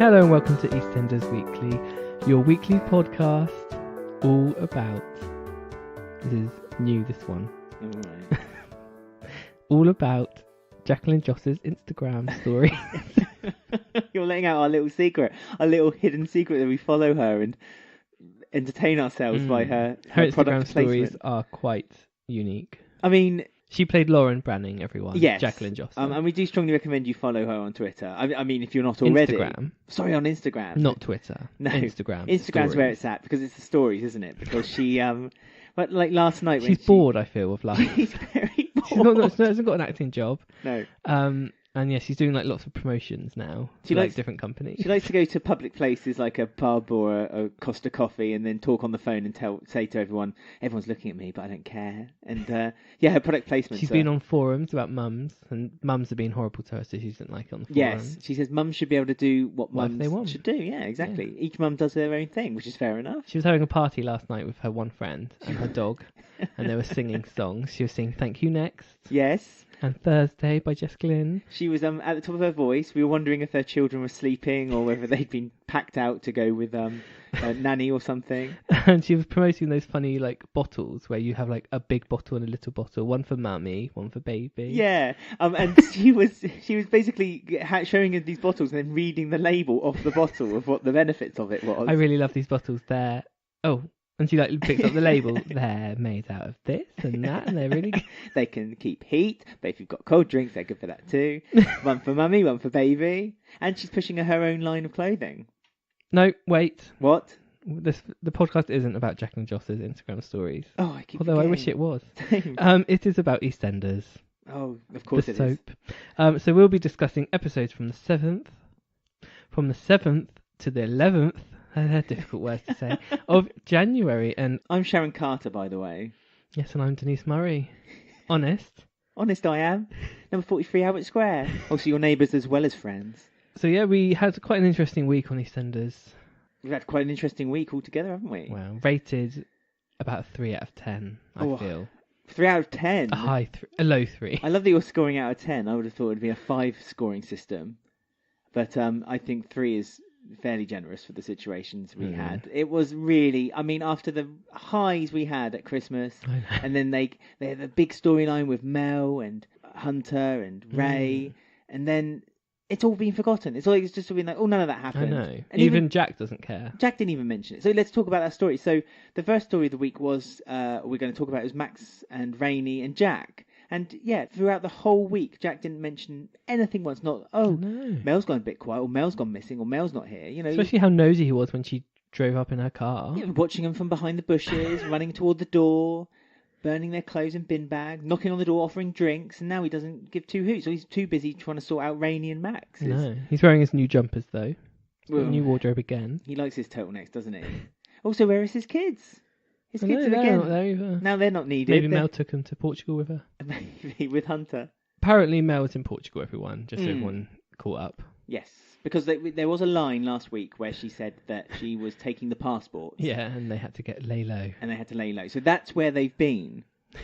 Hello and welcome to EastEnders Weekly, your weekly podcast all about, this is new this one, Alright. all about Jacqueline Joss's Instagram story. You're letting out our little secret, our little hidden secret that we follow her and entertain ourselves by her Instagram product stories placement. are quite unique. I mean, She played Lauren Branning, everyone. yes, Jacqueline Joss. and we do strongly recommend you follow her on Twitter. I mean, if you're not already. Instagram. Sorry, on Instagram. Not Twitter. No. Instagram. Instagram's stories. where it's at because it's the stories, isn't it? Because she, but like last night when She's bored, I feel, of life. She's very bored. She hasn't got an acting job. No. And yeah, she's doing like lots of promotions now. She for, likes different companies. She likes to go to public places like a pub or a Costa Coffee and then talk on the phone and say to everyone, everyone's looking at me, but I don't care. And yeah, her product placement. She's been on forums about mums, and mums have been horrible to her, so she doesn't like it on the forums. Yes, she says mums should be able to do what Whatever they mums want. should do. Yeah, exactly. Yeah. Each mum does their own thing, which is fair enough. She was having a party last night with her one friend and her dog, and they were singing songs. She was singing "Thank You Next" Yes. and "Thursday" by Jess Glynn. She was at the top of her voice. We were wondering if her children were sleeping or whether they'd been packed out to go with a nanny or something. And she was promoting those funny like bottles where you have like a big bottle and a little bottle, one for mummy, one for baby. Yeah, and she was basically showing us these bottles and then reading the label off the bottle of what the benefits of it was. I really love these bottles. They're and she like picked up the label. They're made out of this and that, and they're really good. They can keep heat, but if you've got cold drinks, they're good for that too. One for mummy, one for baby, and she's pushing her own line of clothing. No, wait. What? The podcast isn't about Jacqueline Joss's Instagram stories. Oh, I keep Although forgetting. I wish it was. Same. It is about EastEnders. Oh, of course The it is. soap. So we'll be discussing episodes from the 7th to the 11th, they're difficult words to say, of January. And I'm Sharon Carter, by the way. yes, and I'm Denise Murray. Honest. Honest I am. Number 43 Albert Square. Also your neighbours as well as friends. So yeah, we had quite an interesting week on EastEnders. We've had quite an interesting week altogether, haven't we? Wow, rated about 3 out of 10, I feel. 3 out of 10? A low 3. I love that you're scoring out of 10. I would have thought it would be a 5 scoring system. But I think 3 is fairly generous for the situations we had. It was really, I mean, after the highs we had at Christmas, I know. and then they had a big storyline with Mel and Hunter and Ray, and then it's all been forgotten. It's just been like, oh, none of that I happened. know. And Even Jack doesn't care. Jack didn't even mention it. So let's talk about that story. So the first story of the week was, we're going to talk about, is Max and Rainie and Jack. And yeah, throughout the whole week, Jack didn't mention anything once. Not, oh, No. Mel's gone a bit quiet, or Mel's gone missing, or Mel's not here. You know, Especially how nosy he was when she drove up in her car. yeah, watching them from behind the bushes, running toward the door, burning their clothes in bin bags, knocking on the door, offering drinks, and now he doesn't give two hoots. So he's too busy trying to sort out Rainie and Max. No. He's wearing his new jumpers, though. He's got a Well, new wardrobe again. he likes his turtlenecks, doesn't he? Also, where is his kids? His I kids know, are they're again. not there either. Now they're not needed. Maybe Mel took him to Portugal with her. Maybe with Hunter. Apparently Mel was in Portugal, everyone. Just so everyone caught up. Yes, because there was a line last week where she said that she was taking the passport. Yeah, and they had to get lay low. And they had to lay low. So that's where they've been.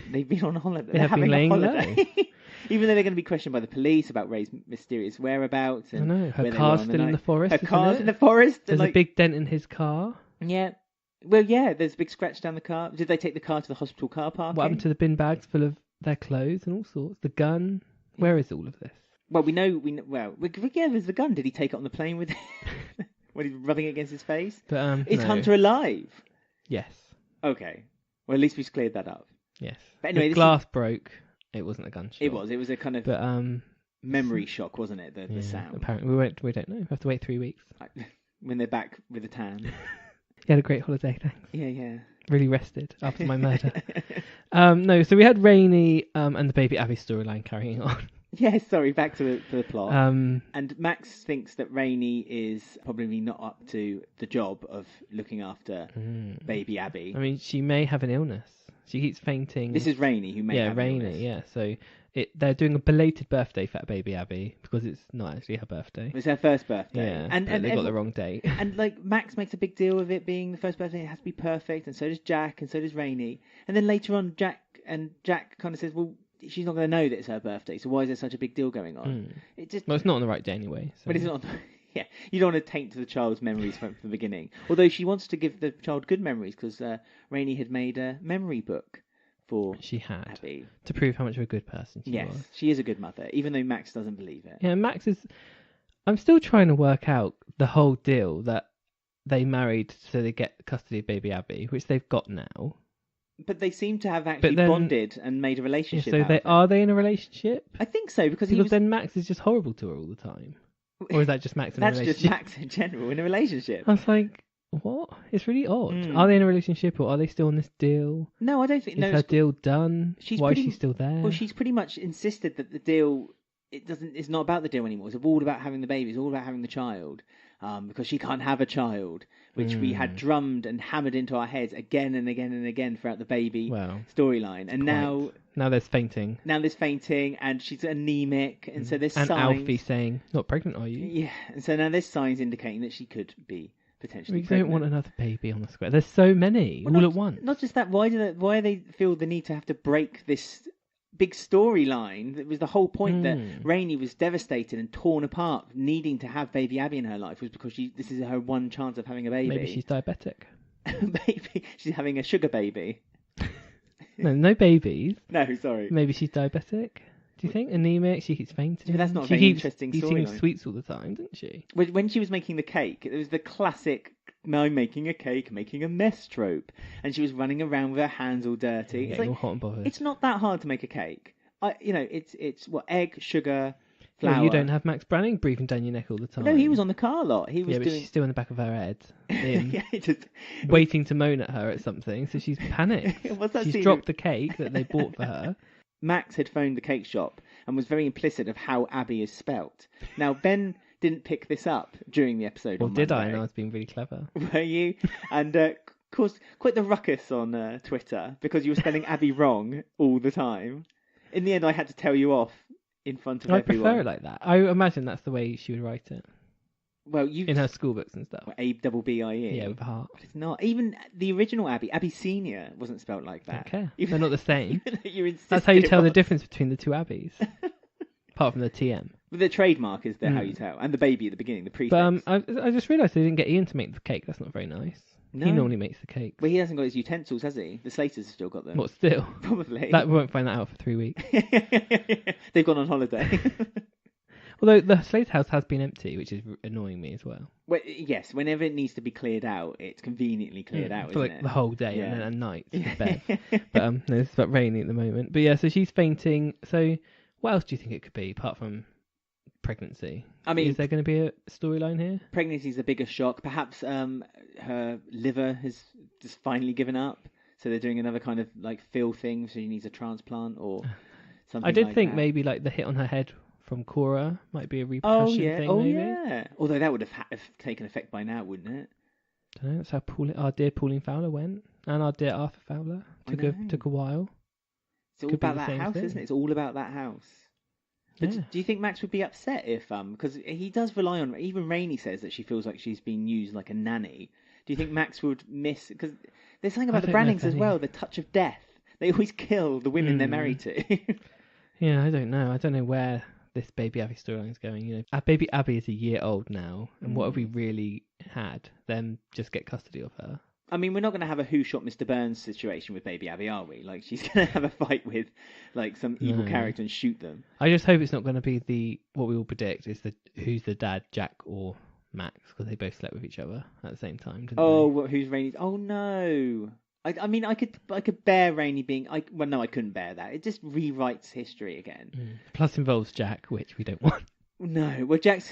They've been on holiday. They have been having laying a holiday. Even though they're going to be questioned by the police about Ray's mysterious whereabouts. And I know. Her where they car's were on still in the forest. Her isn't car's it? in the forest. There's and, a big dent in his car. Yeah. Well, yeah, there's a big scratch down the car. Did they take the car to the hospital car park? What happened to the bin bags full of their clothes and all sorts? The gun. Where is all of this? Well, we know. Yeah, there's the gun. Did he take it on the plane with when he's rubbing it against his face? But Is no. Hunter alive? Yes. Okay. Well, at least we've cleared that up. Yes. But anyway, the glass broke. It wasn't a gunshot. It was a kind of But memory shock, wasn't it? The yeah, sound. Apparently we don't know. We have to wait 3 weeks. When they're back with the tan. You had a great holiday, thanks. Yeah. Really rested after my murder. No, so we had Rainie and the baby Abby storyline carrying on. Yeah, sorry, back to the plot. Um, And Max thinks that Rainie is probably not up to the job of looking after baby Abby. I mean, she may have an illness. She keeps fainting. This is Rainie who may have an Rainie, illness. yeah. So they're doing a belated birthday for baby Abby because it's not actually her birthday. It's her first birthday. Yeah, and they got the wrong date. And like Max makes a big deal of it being the first birthday. It has to be perfect, and so does Jack, and so does Rainie. And then later on, Jack kind of says, "Well, she's not going to know that it's her birthday, so why is there such a big deal going on?" It just Well, it's not on the right day anyway. So. But it's not. Yeah, you don't want to taint the child's memories from the beginning. Although she wants to give the child good memories because Rainie had made a memory book for She had. Abby. To prove how much of a good person she Yes, was. she is a good mother, even though Max doesn't believe it. Yeah, Max is... I'm still trying to work out the whole deal that they married so they get custody of baby Abby, which they've got now. But they seem to have actually bonded and made a relationship. Yeah, so are they in a relationship? I think so, because then Max is just horrible to her all the time. Or is that just Max in a relationship? That's just Max in general in a relationship. I was like, what? It's really odd. Are they in a relationship or are they still on this deal? No, I don't think. Is her deal done? Why is she still there? Well, she's pretty much insisted that the deal it's not about the deal anymore. It's all about having the baby. It's all about having the child. Because she can't have a child, which we had drummed and hammered into our heads again and again and again throughout the baby storyline. And now there's fainting. Now there's fainting, and she's anemic, and so there's signs. And Alfie saying, "Not pregnant, are you?" Yeah, and so now there's signs indicating that she could be potentially. We pregnant. don't want another baby on the square. There's so many all at once. Not just that. Why do they feel the need to have to break this big storyline? That was the whole point, that Rainie was devastated and torn apart, needing to have baby Abby in her life, was because this is her one chance of having a baby. Maybe she's diabetic. Maybe she's having a sugar baby. No babies. No, sorry. Maybe she's diabetic. Do you think? Anemic, she keeps fainting. Yeah, that's not a very interesting storyline. She eating sweets all the time, didn't she? When she was making the cake, it was the classic I'm making a cake, making a mess trope. And she was running around with her hands all dirty. It's like, all hot and bothered. It's not that hard to make a cake. It's what, egg, sugar, flour. Well, you don't have Max Branning breathing down your neck all the time. No, he was on the car lot. He was but she's still in the back of her head. Waiting to moan at her at something, so she's panicked. She's dropped the cake that they bought for her. Max had phoned the cake shop and was very implicit of how Abby is spelt. Now, Ben didn't pick this up during the episode. Or did I? And I was being really clever. Were you? And caused quite the ruckus on Twitter because you were spelling Abby wrong all the time. In the end, I had to tell you off in front of everyone. I prefer it like that. I imagine that's the way she would write it. Well, in her school books and stuff. A-double-B-I-E. Yeah, with a heart. But it's not. Even the original Abby Senior, wasn't spelled like that. Okay. They're not the same. You that's how you tell the difference between the two Abbeys. Apart from the TM. But the trademark is how you tell. And the baby at the beginning, the prefix. But I just realised they didn't get Ian to make the cake. That's not very nice. No. He normally makes the cake. Well, he hasn't got his utensils, has he? The Slaters have still got them. What, still? Probably. We won't find that out for 3 weeks. They've gone on holiday. Although the Slater house has been empty, which is annoying me as well. Well, yes, whenever it needs to be cleared out, it's conveniently cleared out, isn't it? The whole day and then at night to bed. But no, this is about Rainie at the moment. But yeah, so she's fainting. So what else do you think it could be apart from pregnancy? I mean, is there going to be a storyline here? Pregnancy is the biggest shock. Perhaps her liver has just finally given up, so they're doing another kind of like Phil thing. So she needs a transplant or something. I did like think that. Maybe like the hit on her head from Cora might be a repercussion thing. Oh maybe. Yeah. Although that would have taken effect by now, wouldn't it? I don't know. That's how our dear Pauline Fowler went, and our dear Arthur Fowler took a while. It's all about that house, isn't it? It's all about that house. But do you think Max would be upset if because he does rely on, even Rainie says that she feels like she's being used like a nanny. Do you think Max would miss, because there's something about the Brannings as well, the touch of death. They always kill the women they're married to. Yeah, I don't know where this baby Abby storyline is going. You know, baby Abby is a year old now, and what have we really had? Them just get custody of her. I mean, we're not going to have a Who Shot Mr. Burns situation with baby Abby, are we? Like, she's going to have a fight with, like, some evil character and shoot them. I just hope it's not going to be what we all predict is who's the dad, Jack or Max, because they both slept with each other at the same time. Didn't they? Who's Rainie's? Oh no! I mean, I could bear Rainie being. I couldn't bear that. It just rewrites history again. Plus involves Jack, which we don't want. No, well, Jack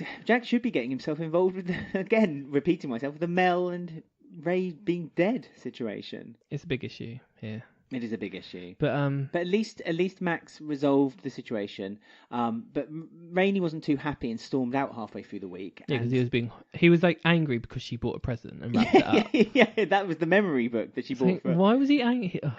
should be getting himself involved with again, repeating myself, the Mel and Ray being dead situation. It's a big issue here. It is a big issue. But at least Max resolved the situation. But Rainie wasn't too happy and stormed out halfway through the week. Yeah, because he was like angry because she bought a present and wrapped it up. Yeah, that was the memory book that she bought for her. Why was he angry? Oh,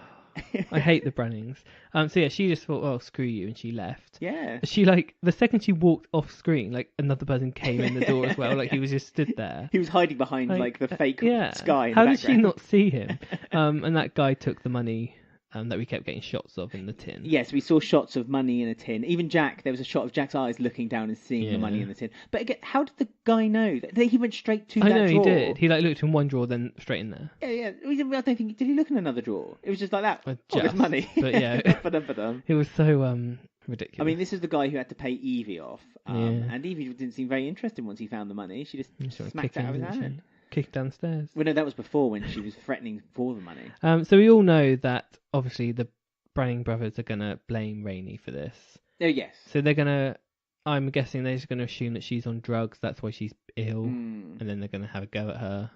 I hate the Brannings. So yeah, she just thought, "Oh, screw you," and she left. Yeah. She the second she walked off screen, like another person came in the door as well. Like he was just stood there. He was hiding behind like the fake sky. How did she not see him? And that guy took the money that we kept getting shots of in the tin. Yes, we saw shots of money in a tin. Even Jack, there was a shot of Jack's eyes looking down and seeing the money in the tin. But again, how did the guy know that he went straight to that drawer? I know he did. He looked in one drawer, then straight in there. Yeah. I don't think, did he look in another drawer? It was just like that. There's money. But yeah, it was so ridiculous. I mean, this is the guy who had to pay Evie off, and Evie didn't seem very interested once he found the money. She just smacked it out of his hand. Kicked downstairs. Well, no, that was before when she was threatening for the money. So we all know that obviously the Branning brothers are going to blame Rainie for this. Oh, yes. So they're going to, I'm guessing they're just going to assume that she's on drugs, that's why she's ill, and then they're going to have a go at her.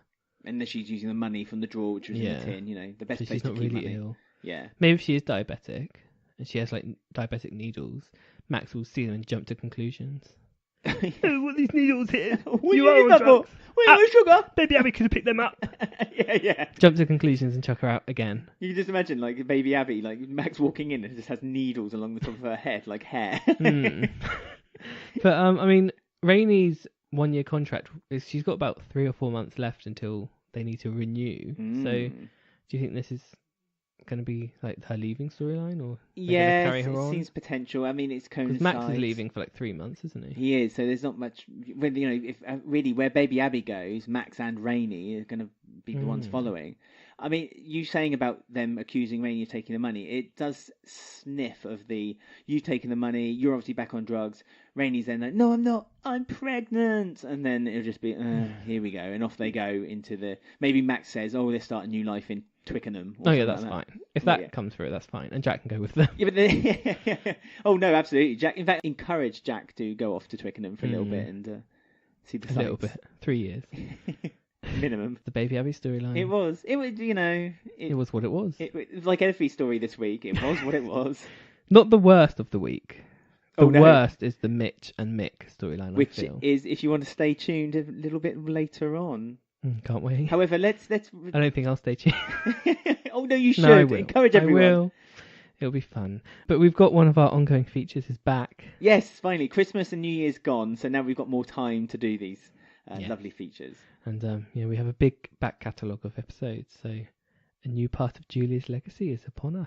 And then she's using the money from the drawer, which was in the tin, the best place to keep money. She's not really ill. Yeah. Maybe if she is diabetic, and she has, diabetic needles, Max will see them and jump to conclusions. Oh, what these needles here? What you are on drugs. Where's sugar? Baby Abby could have picked them up. Yeah. Jump to conclusions and chuck her out again. You can just imagine, baby Abby, Max walking in and just has needles along the top of her head, like hair. But, I mean, Rainie's 1-year contract, she's got about 3 or 4 months left until they need to renew. So, do you think this is going to be her leaving storyline, or carry her on? It seems potential. I mean, it's coincides. Because Max is leaving for 3 months, isn't he? He is. So there's not much. If really where Baby Abby goes, Max and Rainie are going to be the ones following. I mean, you saying about them accusing Rainie of taking the money, it does sniff of you taking the money. You're obviously back on drugs. Rainie's then like, no, I'm not. I'm pregnant, and then it'll just be here we go, and off they go into maybe Max says, oh, they start a new life in Twickenham. Oh yeah, that's fine. If that comes through, that's fine, and Jack can go with them. Yeah, but oh no, absolutely. Jack, in fact, encouraged Jack to go off to Twickenham for a little bit and see the sights. A little bit, 3 years minimum. The Baby Abby storyline. It was. It was what it was. It was like every story this week. It was what it was. Not the worst of the week. The worst is the Mitch and Mick storyline. Which is, if you want to stay tuned a little bit later on. Can't wait. However, let's. I don't think I'll stay tuned. Oh no, you should. No, I will. Encourage everyone. I will. It'll be fun. But we've got one of our ongoing features is back. Yes, finally. Christmas and New Year's gone, so now we've got more time to do these lovely features. And we have a big back catalogue of episodes, so a new part of Julia's legacy is upon us.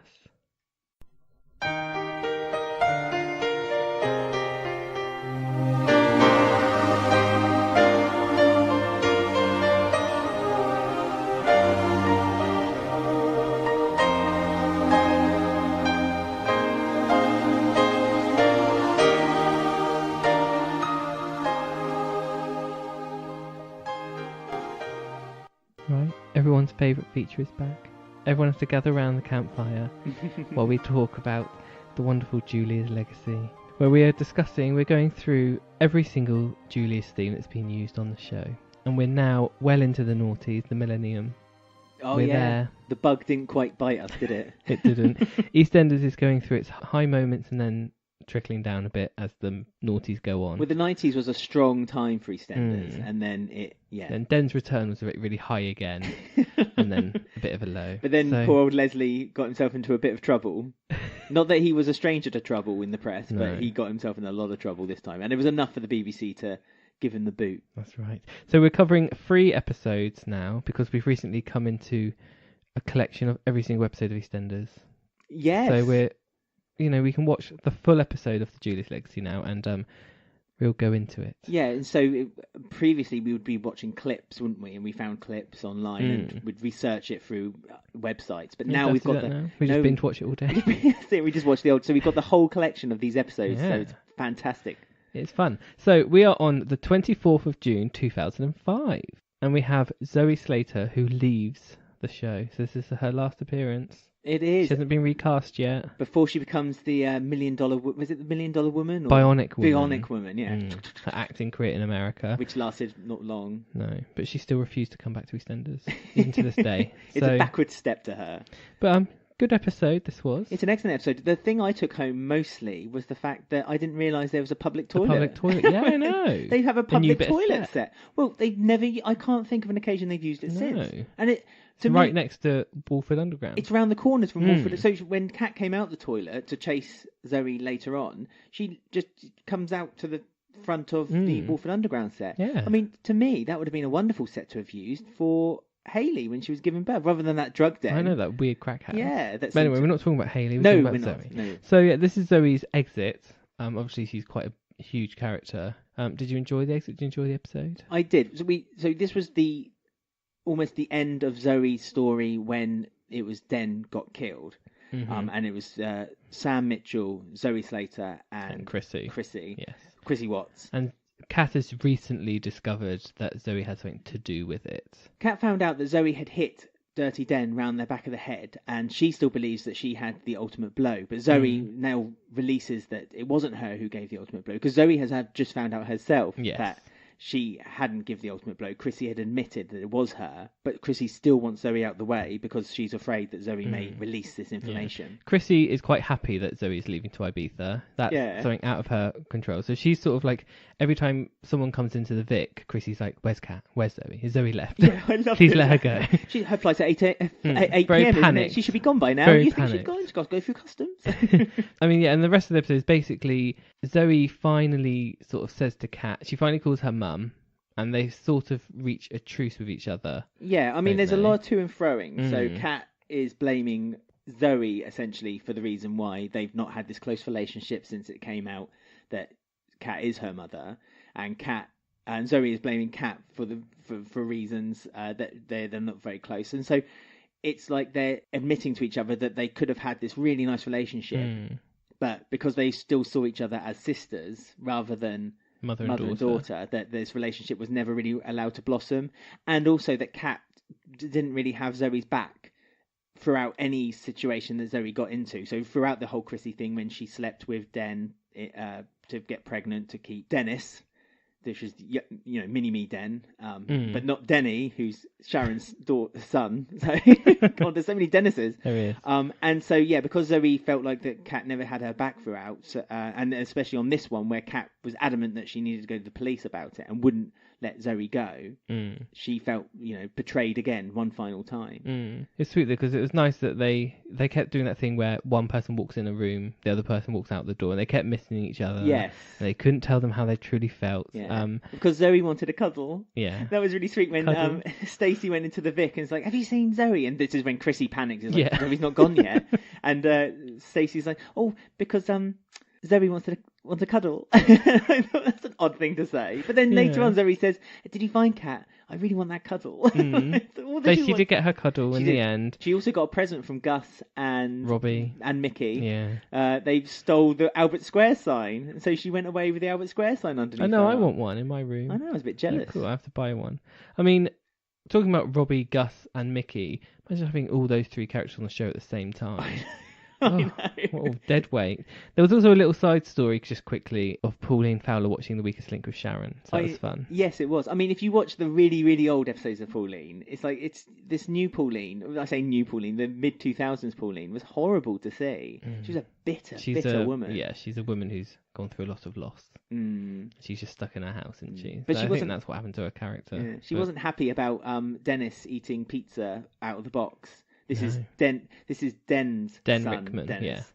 Right, everyone's favourite feature is back. Everyone has to gather around the campfire while we talk about the wonderful Julia's legacy, where we're going through every single Julia's theme that's been used on the show. And we're now well into the noughties, the millennium. Oh, we're there. The bug didn't quite bite us, did it? It didn't. EastEnders is going through its high moments and then trickling down a bit as the noughties go on. Well, the 90s was a strong time for EastEnders, and then Then Den's return was really high again, and then a bit of a low. But then poor old Leslie got himself into a bit of trouble. Not that he was a stranger to trouble in the press, but he got himself in a lot of trouble this time, and it was enough for the BBC to give him the boot. That's right. So we're covering 3 episodes now, because we've recently come into a collection of every single episode of EastEnders. Yes. So we can watch the full episode of the Julia's Legacy now, and we'll go into it. Yeah, and so previously we would be watching clips, wouldn't we? And we found clips online and we'd research it through websites. But now we've got we just binge watch it all day. We just watched the old. So we've got the whole collection of these episodes. So it's fantastic. It's fun. So we are on the 24th of June 2005, and we have Zoe Slater who leaves the show. So this is her last appearance. It is. She hasn't been recast yet. Before she becomes the $1 Million... Was it the $1 Million Woman? Or Bionic Woman. Bionic Woman, yeah. Her acting career in America. Which lasted not long. No, but she still refused to come back to EastEnders, even to this day. It's a backward step to her. But good episode this was. It's an excellent episode. The thing I took home mostly was the fact that I didn't realise there was a public toilet. A public toilet, yeah, I know. They have a public toilet set. Well, they've never... I can't think of an occasion they've used it since. And it's right next to Walford Underground. It's round the corners from Walford. So when Kat came out the toilet to chase Zoe later on, she just comes out to the front of the Walford Underground set. Yeah. I mean, to me, that would have been a wonderful set to have used for Hayley when she was giving birth, rather than that drug den. I know, that weird crack house. Yeah, that's. But anyway, we're not talking about Hayley. We're No, talking we're about not. Zoe. No. So yeah, this is Zoe's exit. Obviously she's quite a huge character. Did you enjoy the exit? Did you enjoy the episode? I did. So this was almost the end of Zoe's story when it was Den got killed. Mm-hmm. And it was Sam Mitchell, Zoe Slater, and Chrissy. Yes. Chrissy Watts. And Kat has recently discovered that Zoe has something to do with it. Kat found out that Zoe had hit Dirty Den round the back of the head, and she still believes that she had the ultimate blow. But Zoe now releases that it wasn't her who gave the ultimate blow, because Zoe has just found out herself that she hadn't given the ultimate blow. Chrissy had admitted that it was her, but Chrissy still wants Zoe out the way because she's afraid that Zoe may release this information. Yeah. Chrissy is quite happy that Zoe is leaving to Ibiza. That's something out of her control. So she's sort of like, every time someone comes into the Vic, Chrissy's like, "Where's Kat? Where's Zoe? Is Zoe left? Yeah, I love Please let her go." Her flight's at 8 Very p.m. Isn't panicked. it? She should be gone by now. Very You think panicked. she's gone? She's got to go through customs. I mean, yeah, and the rest of the episode is basically Zoe finally sort of says to Kat, she finally calls her mum, and they sort of reach a truce with each other. Yeah, I mean, there's a lot of to and froing. So Mm. Kat is blaming Zoe essentially for the reason why they've not had this close relationship since it came out that Kat is her mother, and Zoe is blaming Kat for reasons that they're not very close, and so it's like they're admitting to each other that they could have had this really nice relationship, but because they still saw each other as sisters rather than mother and daughter, that this relationship was never really allowed to blossom, and also that Kat didn't really have Zoe's back throughout any situation that Zoe got into. So throughout the whole Chrissy thing, when she slept with Den to get pregnant to keep Dennis, which is mini-me Den, but not Denny, who's Sharon's son. So God, there's so many Dennises. There is. And so because Zoe felt like that Kat never had her back throughout, and especially on this one where Kat was adamant that she needed to go to the police about it and wouldn't let Zoe go, she felt betrayed again one final time. It's sweet though, because it was nice that they kept doing that thing where one person walks in a room, the other person walks out the door, and they kept missing each other. Yes. And they couldn't tell them how they truly felt. Yeah. Because Zoe wanted a cuddle. Yeah. That was really sweet when Stacey went into the Vic and was like, "Have you seen Zoe?" And this is when Chrissy panics. It's like, Zoe's not gone yet. And Stacey's like, "Oh, because Zoe wants a cuddle." I thought that's an odd thing to say. But then later on, Zoe says, "Did you find Kat? I really want that cuddle." She did get her cuddle in the end. She also got a present from Gus and Robbie and Mickey. Yeah. They stole the Albert Square sign, and so she went away with the Albert Square sign underneath. I know, her I arm. want one in my room. I know, I was a bit jealous. Oh, cool, I have to buy one. I mean, talking about Robbie, Gus, and Mickey, imagine having all those three characters on the show at the same time. I know. What a dead weight. There was also a little side story, just quickly, of Pauline Fowler watching The Weakest Link with Sharon. So that was fun. Yes, it was. I mean, if you watch the really, really old episodes of Pauline, it's like it's this new Pauline. I say new Pauline, the mid-2000s Pauline was horrible to see. She was a bitter woman. Yeah, she's a woman who's gone through a lot of loss. She's just stuck in her house, isn't she? But so she I wasn't, think that's what happened to her character. Yeah, she wasn't happy about Dennis eating pizza out of the box. This is Den's Den son, Rickman, Dennis.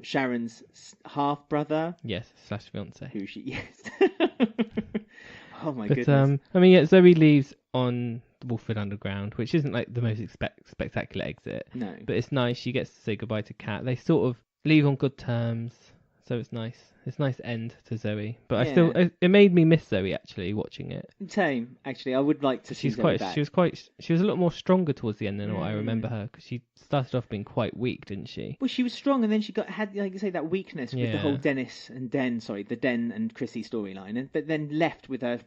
Sharon's half brother. Yes, / fiance. Who she? Yes. Oh my But, goodness. I mean, yeah, Zoe leaves on the Walford Underground, which isn't like the most spectacular exit. No. But it's nice. She gets to say goodbye to Kat. They sort of leave on good terms, so it's nice. It's a nice end to Zoe. But it made me miss Zoe actually watching it. Same, actually. I would like to see Zoe back. She was a lot more stronger towards the end than what I remember her, because she started off being quite weak, didn't she? Well, she was strong, and then she had, like you say, that weakness with the whole Dennis and the Den and Chrissy storyline, but then left with her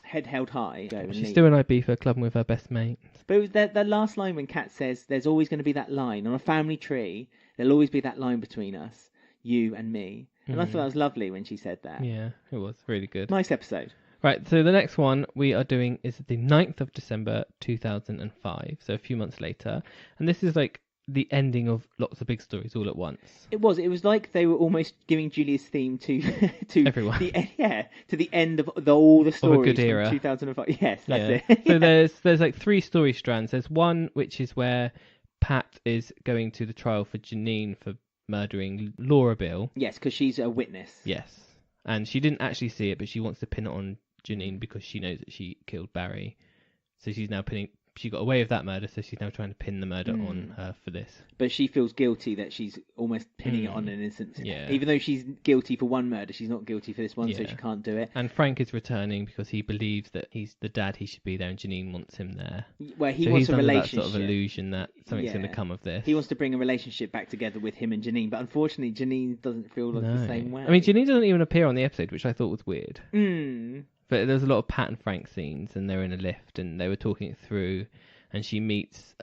head held high. She's still in Ibiza clubbing with her best mate. But it was the last line when Kat says, "There's always going to be that line on a family tree. There'll always be that line between us, you and me." And I thought that was lovely when she said that. Yeah, it was really good. Nice episode. Right, so the next one we are doing is the 9th of December 2005, so a few months later. And this is like the ending of lots of big stories all at once. It was like they were almost giving Julia's theme to everyone. To the end of all the stories of a good era. From 2005. Yes, that's it. So there's like 3 story strands. There's one which is where Pat is going to the trial for Janine for murdering Laura Bill. Yes, because she's a witness. Yes. And she didn't actually see it, but she wants to pin it on Janine because she knows that she killed Barry. So she's now she got away with that murder, so she's now trying to pin the murder on her for this. But she feels guilty that she's almost pinning it on an innocent. Yeah. Even though she's guilty for one murder, she's not guilty for this one, so Yeah. she can't do it. And Frank is returning because he believes that he's the dad, he should be there, and Janine wants him there. Well, he so wants he's a under relationship. that sort of illusion that something's going to come of this. He wants to bring a relationship back together with him and Janine, but unfortunately Janine doesn't feel like the same way. I mean, Janine doesn't even appear on the episode, which I thought was weird. But there's a lot of Pat and Frank scenes, and they're in a lift, and they were talking it through, and she meets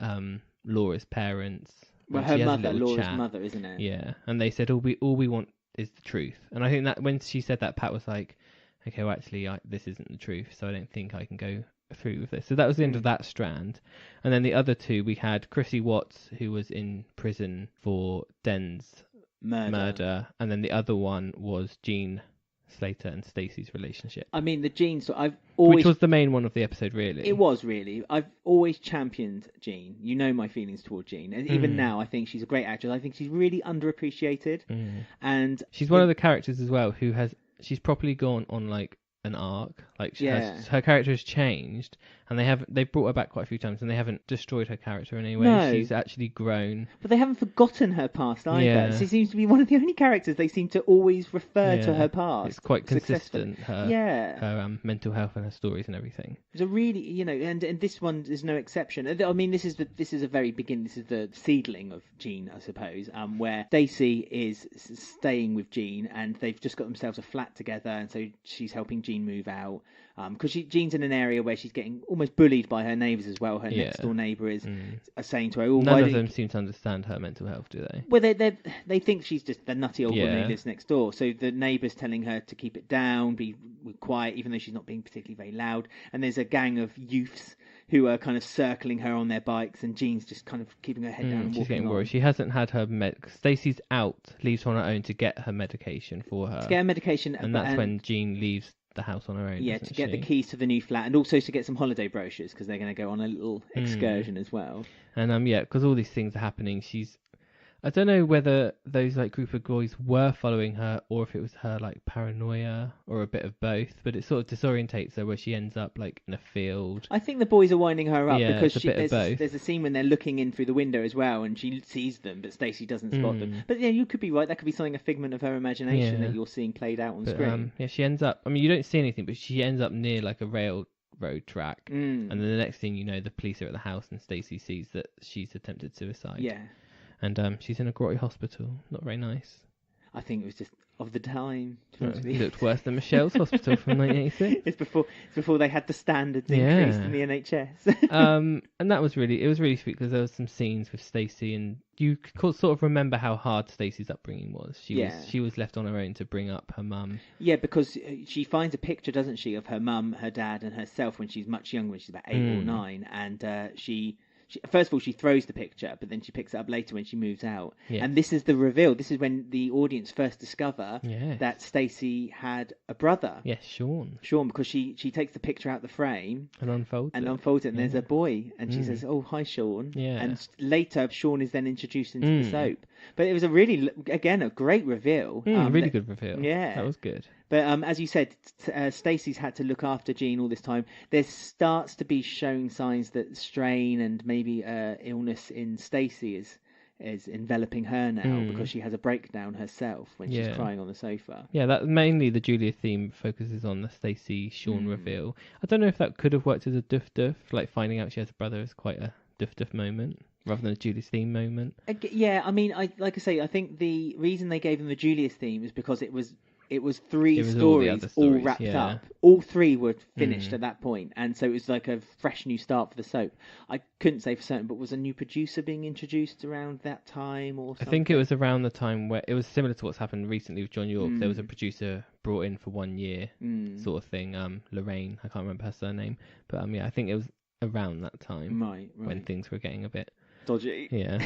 Laura's parents. Well, her mother, Laura's mother, isn't it? Yeah, and they said all we want is the truth, and I think that when she said that, Pat was like, okay, well, actually, this isn't the truth, so I don't think I can go through with this. So that was the end of that strand. And then the other two, we had Chrissy Watts, who was in prison for Den's murder, and then the other one was Jean Slater and Stacey's relationship. I mean, the Jean, which was the main one of the episode, really. It was, really. I've always championed Jean. You know my feelings toward Jean. And even now, I think she's a great actress. I think she's really underappreciated. And she's one of the characters as well she's properly gone on like an arc. Like her character has changed, and they've brought her back quite a few times, and they haven't destroyed her character in any way. No. She's actually grown. But they haven't forgotten her past either. Yeah. She seems to be one of the only characters they seem to always refer to her past. It's quite consistent. Her mental health and her stories and everything. It's a really, and this one is no exception. I mean, this is a very beginning. This is the seedling of Jean, I suppose, where Stacey is staying with Jean, and they've just got themselves a flat together, and so she's helping Jean move out. Because Jean's in an area where she's getting almost bullied by her neighbours as well. Her next door neighbour is saying to her, none of them seem to understand her mental health, do they? Well, they think she's just the nutty old woman who lives next door. So the neighbour's telling her to keep it down, be quiet, even though she's not being particularly very loud. And there's a gang of youths who are kind of circling her on their bikes, and Jean's just kind of keeping her head down and walking she's getting on. worried. She hasn't had her Stacey's out, leaves her on her own to get her medication for her. To get her medication. And that's when Jean leaves the house on her own. Yeah, to get the keys to the new flat, and also to get some holiday brochures, because they're going to go on a little excursion as well. And because all these things are happening, I don't know whether those like group of boys were following her, or if it was her like paranoia, or a bit of both. But it sort of disorientates her, where she ends up like in a field. I think the boys are winding her up because there's a scene when they're looking in through the window as well, and she sees them, but Stacey doesn't spot them. But yeah, you could be right. That could be something, a figment of her imagination that you're seeing played out on screen. She ends up. I mean, you don't see anything, but she ends up near like a railroad track, and then the next thing you know, the police are at the house, and Stacey sees that she's attempted suicide. Yeah. And she's in a grotty hospital. Not very nice. I think it was just of the time. It looked worse than Michelle's hospital from 1986. It's before they had the standards increased in the NHS. And that was really sweet, because there was some scenes with Stacey, and you could sort of remember how hard Stacey's upbringing was. She was left on her own to bring up her mum. Yeah, because she finds a picture, doesn't she, of her mum, her dad, and herself when she's much younger, when she's about 8 or 9, and she first of all, she throws the picture, but then she picks it up later when she moves out. Yeah. And this is the reveal. This is when the audience first discover that Stacey had a brother. Yes, Sean. Because she takes the picture out the frame and unfolds it, and there's a boy, and she says, "Oh, hi, Sean." Yeah. And later, Sean is then introduced into the soap. But it was a really, again, a great reveal. Really good reveal. Yeah, that was good. But as you said, Stacey's had to look after Jean all this time. There starts to be showing signs that strain and maybe illness in Stacey is enveloping her now, because she has a breakdown herself when she's crying on the sofa. Yeah, that mainly the Julia theme focuses on the Stacey-Sean reveal. I don't know if that could have worked as a duff, like finding out she has a brother is quite a duff moment, rather than a Julia's theme moment. Yeah, I mean, I think the reason they gave them the Julia's theme is because it was 3 stories all wrapped up. All 3 were finished at that point, and so it was like a fresh new start for the soap. I couldn't say for certain, but was a new producer being introduced around that time or something? I think it was around the time where it was similar to what's happened recently with John York. There was a producer brought in for 1 year, sort of thing. Lorraine, I can't remember her surname, but I think it was around that time, right. when things were getting a bit dodgy. Yeah.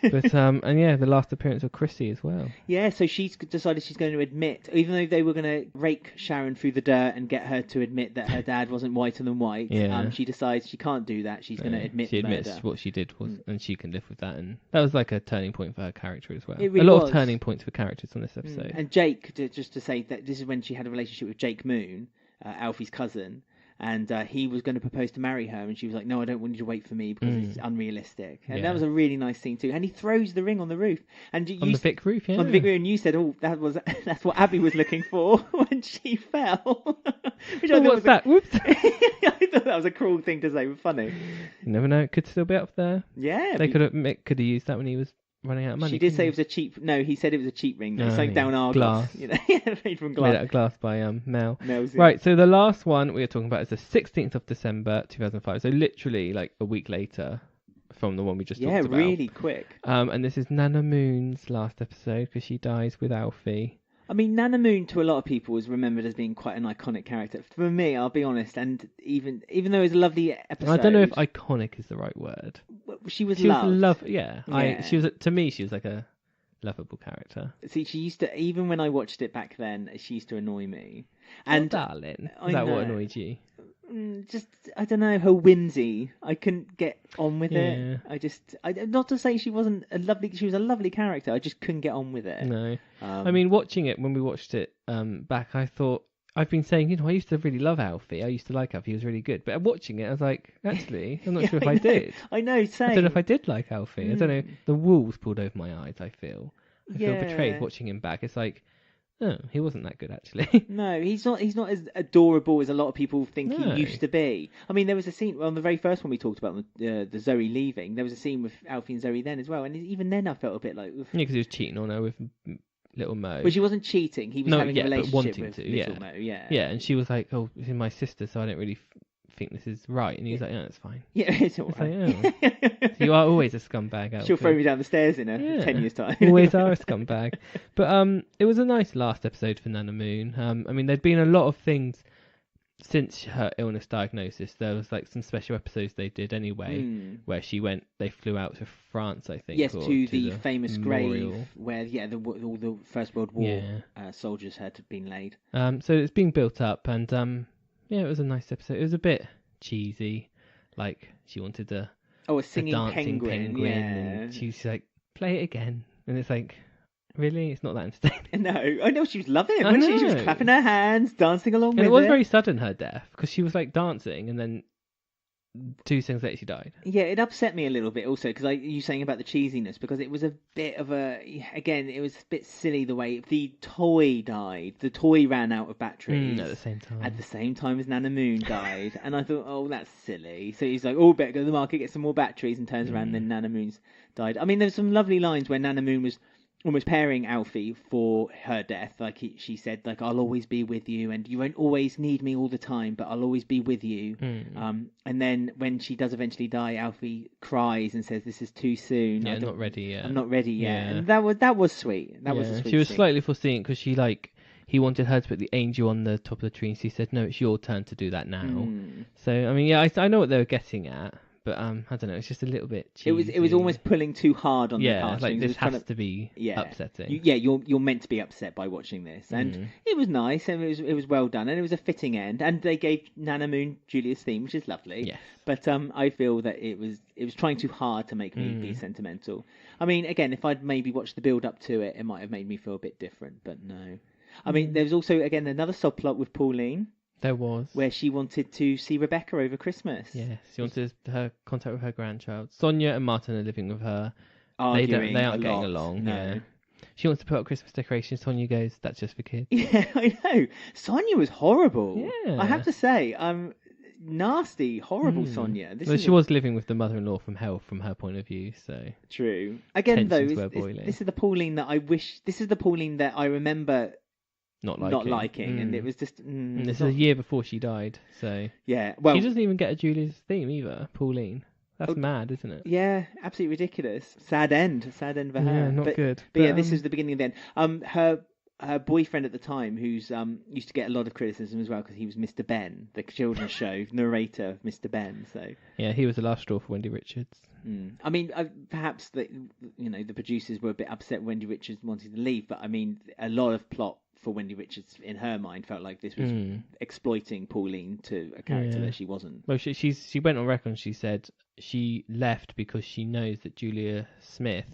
But the last appearance of Chrissy as well. Yeah, so she's decided she's going to admit, even though they were going to rake Sharon through the dirt and get her to admit that her dad wasn't whiter than white, she decides she can't do that. She's going to admit she admits murder. What she did was, and she can live with that, and that was like a turning point for her character as well. It really a lot was. of turning points for characters on this episode. And Jake, just to say that this is when she had a relationship with Jake Moon, Alfie's cousin. And he was going to propose to marry her, and she was like, "No, I don't want you to wait for me because it's unrealistic." And Yeah. that was a really nice scene too. And he throws the ring on the roof, and On the Vic roof, yeah. on the big room, and you said, "Oh, that's what Abby was looking for when she fell." Which I thought what's that? Whoops. I thought that was a cruel thing to say, but funny. You never know. It could still be up there. Yeah, Mick could have used that when he was running out of money. She did say it was a cheap. No, he said it was a cheap ring. It's like down Argos, glass. you know, made from glass. Made out of glass by Mel. Mel's, yeah. Right. So the last one we are talking about is the 16th of December 2005. So literally like a week later from the one we just talked about. Yeah, really quick. And this is Nana Moon's last episode because she dies with Alfie. I mean, Nana Moon to a lot of people is remembered as being quite an iconic character. For me, I'll be honest, and even though it was a lovely episode, I don't know if iconic is the right word. She was loved. Yeah. She was to me. She was like a lovable character. See, she used to, even when I watched it back then, she used to annoy me. And darling, is that what annoyed you? Just, I don't know, her whimsy. I couldn't get on with it. Not to say she wasn't she was a lovely character. I just couldn't get on with it. No. I mean, watching it, when we watched it back, I thought, I've been saying, I used to really love Alfie. I used to like Alfie. He was really good. But watching it, I was like, actually, I'm not sure if I did. I know, same. I don't know if I did like Alfie. I don't know. The walls pulled over my eyes, I feel. I feel betrayed watching him back. It's like, oh, he wasn't that good, actually. No, he's not as adorable as a lot of people think he used to be. I mean, there was a scene on the very first one we talked about, the Zoe leaving. There was a scene with Alfie and Zoe then as well, and even then I felt a bit like... Yeah, because he was cheating on her with little Mo. But she wasn't cheating. He was having a relationship with little Mo. Yeah. Yeah, and she was like, "Oh, this is my sister, so I don't really think this is right." And he was like, "No, it's fine." Yeah, it's all right. Like, so you are always a scumbag. Alfie. She'll throw me down the stairs in 10 years' time. Always are a scumbag. But it was a nice last episode for Nana Moon. I mean, there'd been a lot of things since her illness diagnosis. There was like some special episodes they did anyway, where they flew out to France, I think. Yes, to the famous memorial grave where all the First World War soldiers had been laid. So it's being built up, and it was a nice episode. It was a bit cheesy, like she wanted a singing dancing penguin and she's like, play it again, and it's like, really, it's not that entertaining. No, I know, she was loving it, wasn't she? She was clapping her hands, dancing along with it. It was very sudden, her death, because she was like dancing, and then 2 seconds later she died. Yeah, it upset me a little bit also, because you saying about the cheesiness, because it was a bit of it was a bit silly the way the toy died. The toy ran out of batteries at the same time as Nana Moon died, and I thought, oh, that's silly. So he's like, oh, better go to the market, get some more batteries, and turns around, and then Nana Moon's died. I mean, there's some lovely lines where Nana Moon was almost pairing Alfie for her death. Like she said, like, I'll always be with you, and you won't always need me all the time, but I'll always be with you. And then when she does eventually die, Alfie cries and says, "This is too soon. I'm not ready yet. I'm not ready yet." And that was sweet. That was a sweet She was scene. slightly foreseeing, because he wanted her to put the angel on the top of the tree, and she said, "No, it's your turn to do that now." So I mean, I know what they were getting at. But I don't know. It's just a little bit cheesy. It was almost pulling too hard on the heartstrings. Like this has to be upsetting. You're meant to be upset by watching this, and it was nice, and it was well done, and it was a fitting end. And they gave Nana Moon Julia's theme, which is lovely. Yes. But I feel that it was trying too hard to make me be sentimental. I mean, again, if I'd maybe watched the build up to it, it might have made me feel a bit different. But no. I mean, there was also again another subplot with Pauline. There was. Where she wanted to see Rebecca over Christmas. Yes, she wanted her contact with her grandchild. Sonia and Martin are living with her. Arguing they aren't getting along. No. Yeah. She wants to put up Christmas decorations. Sonia goes, "That's just for kids." Yeah, I know. Sonia was horrible. Yeah. I have to say, nasty, horrible Sonia. She was living with the mother-in-law from hell from her point of view, so... True. Again, though, this is the Pauline that I wish... This is the Pauline that I remember... Not liking, and it was just... this is a year before she died, so... Yeah, well... She doesn't even get a Julia's theme either, Pauline. That's mad, isn't it? Yeah, absolutely ridiculous. Sad end for her. Yeah, not good. But yeah, this is the beginning of the end. Her boyfriend at the time, who's used to get a lot of criticism as well, because he was Mr. Ben, the children's show narrator of Mr. Ben. So yeah, he was the last straw for Wendy Richards. I mean, perhaps the producers were a bit upset Wendy Richards wanted to leave, but I mean, a lot of plot for Wendy Richards in her mind felt like this was exploiting Pauline to a character that she wasn't. Well, she went on record and she said she left because she knows that Julia Smith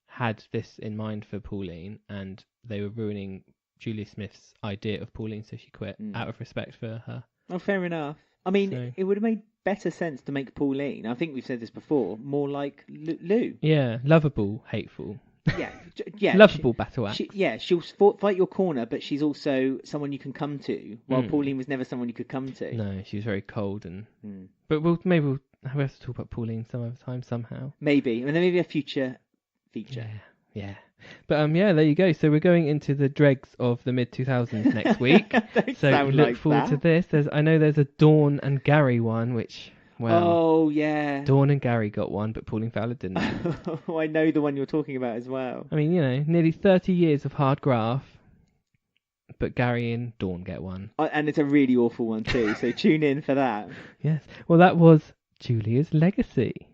had this in mind for Pauline, and they were ruining Julia Smith's idea of Pauline, so she quit out of respect for her. Oh, fair enough. I mean, So- it would have made better sense to make Pauline, I think we've said this before, more like Lou. Yeah, lovable, hateful. Yeah. Lovable battle axe. She'll fight your corner, but she's also someone you can come to, while Pauline was never someone you could come to. No, she was very cold and... But we'll have to talk about Pauline some other time somehow. Maybe. And then maybe a future feature. Yeah. But there you go. So we're going into the dregs of the mid-2000s next week. Don't So sound look like forward to that. this. I know there's a Dawn and Gary one, which, well... Oh, yeah. Dawn and Gary got one, but Pauline Fowler didn't. Oh, I know the one you're talking about as well. I mean, nearly 30 years of hard graft, but Gary and Dawn get one. And it's a really awful one too, so tune in for that. Yes. Well, that was Julia's Legacy.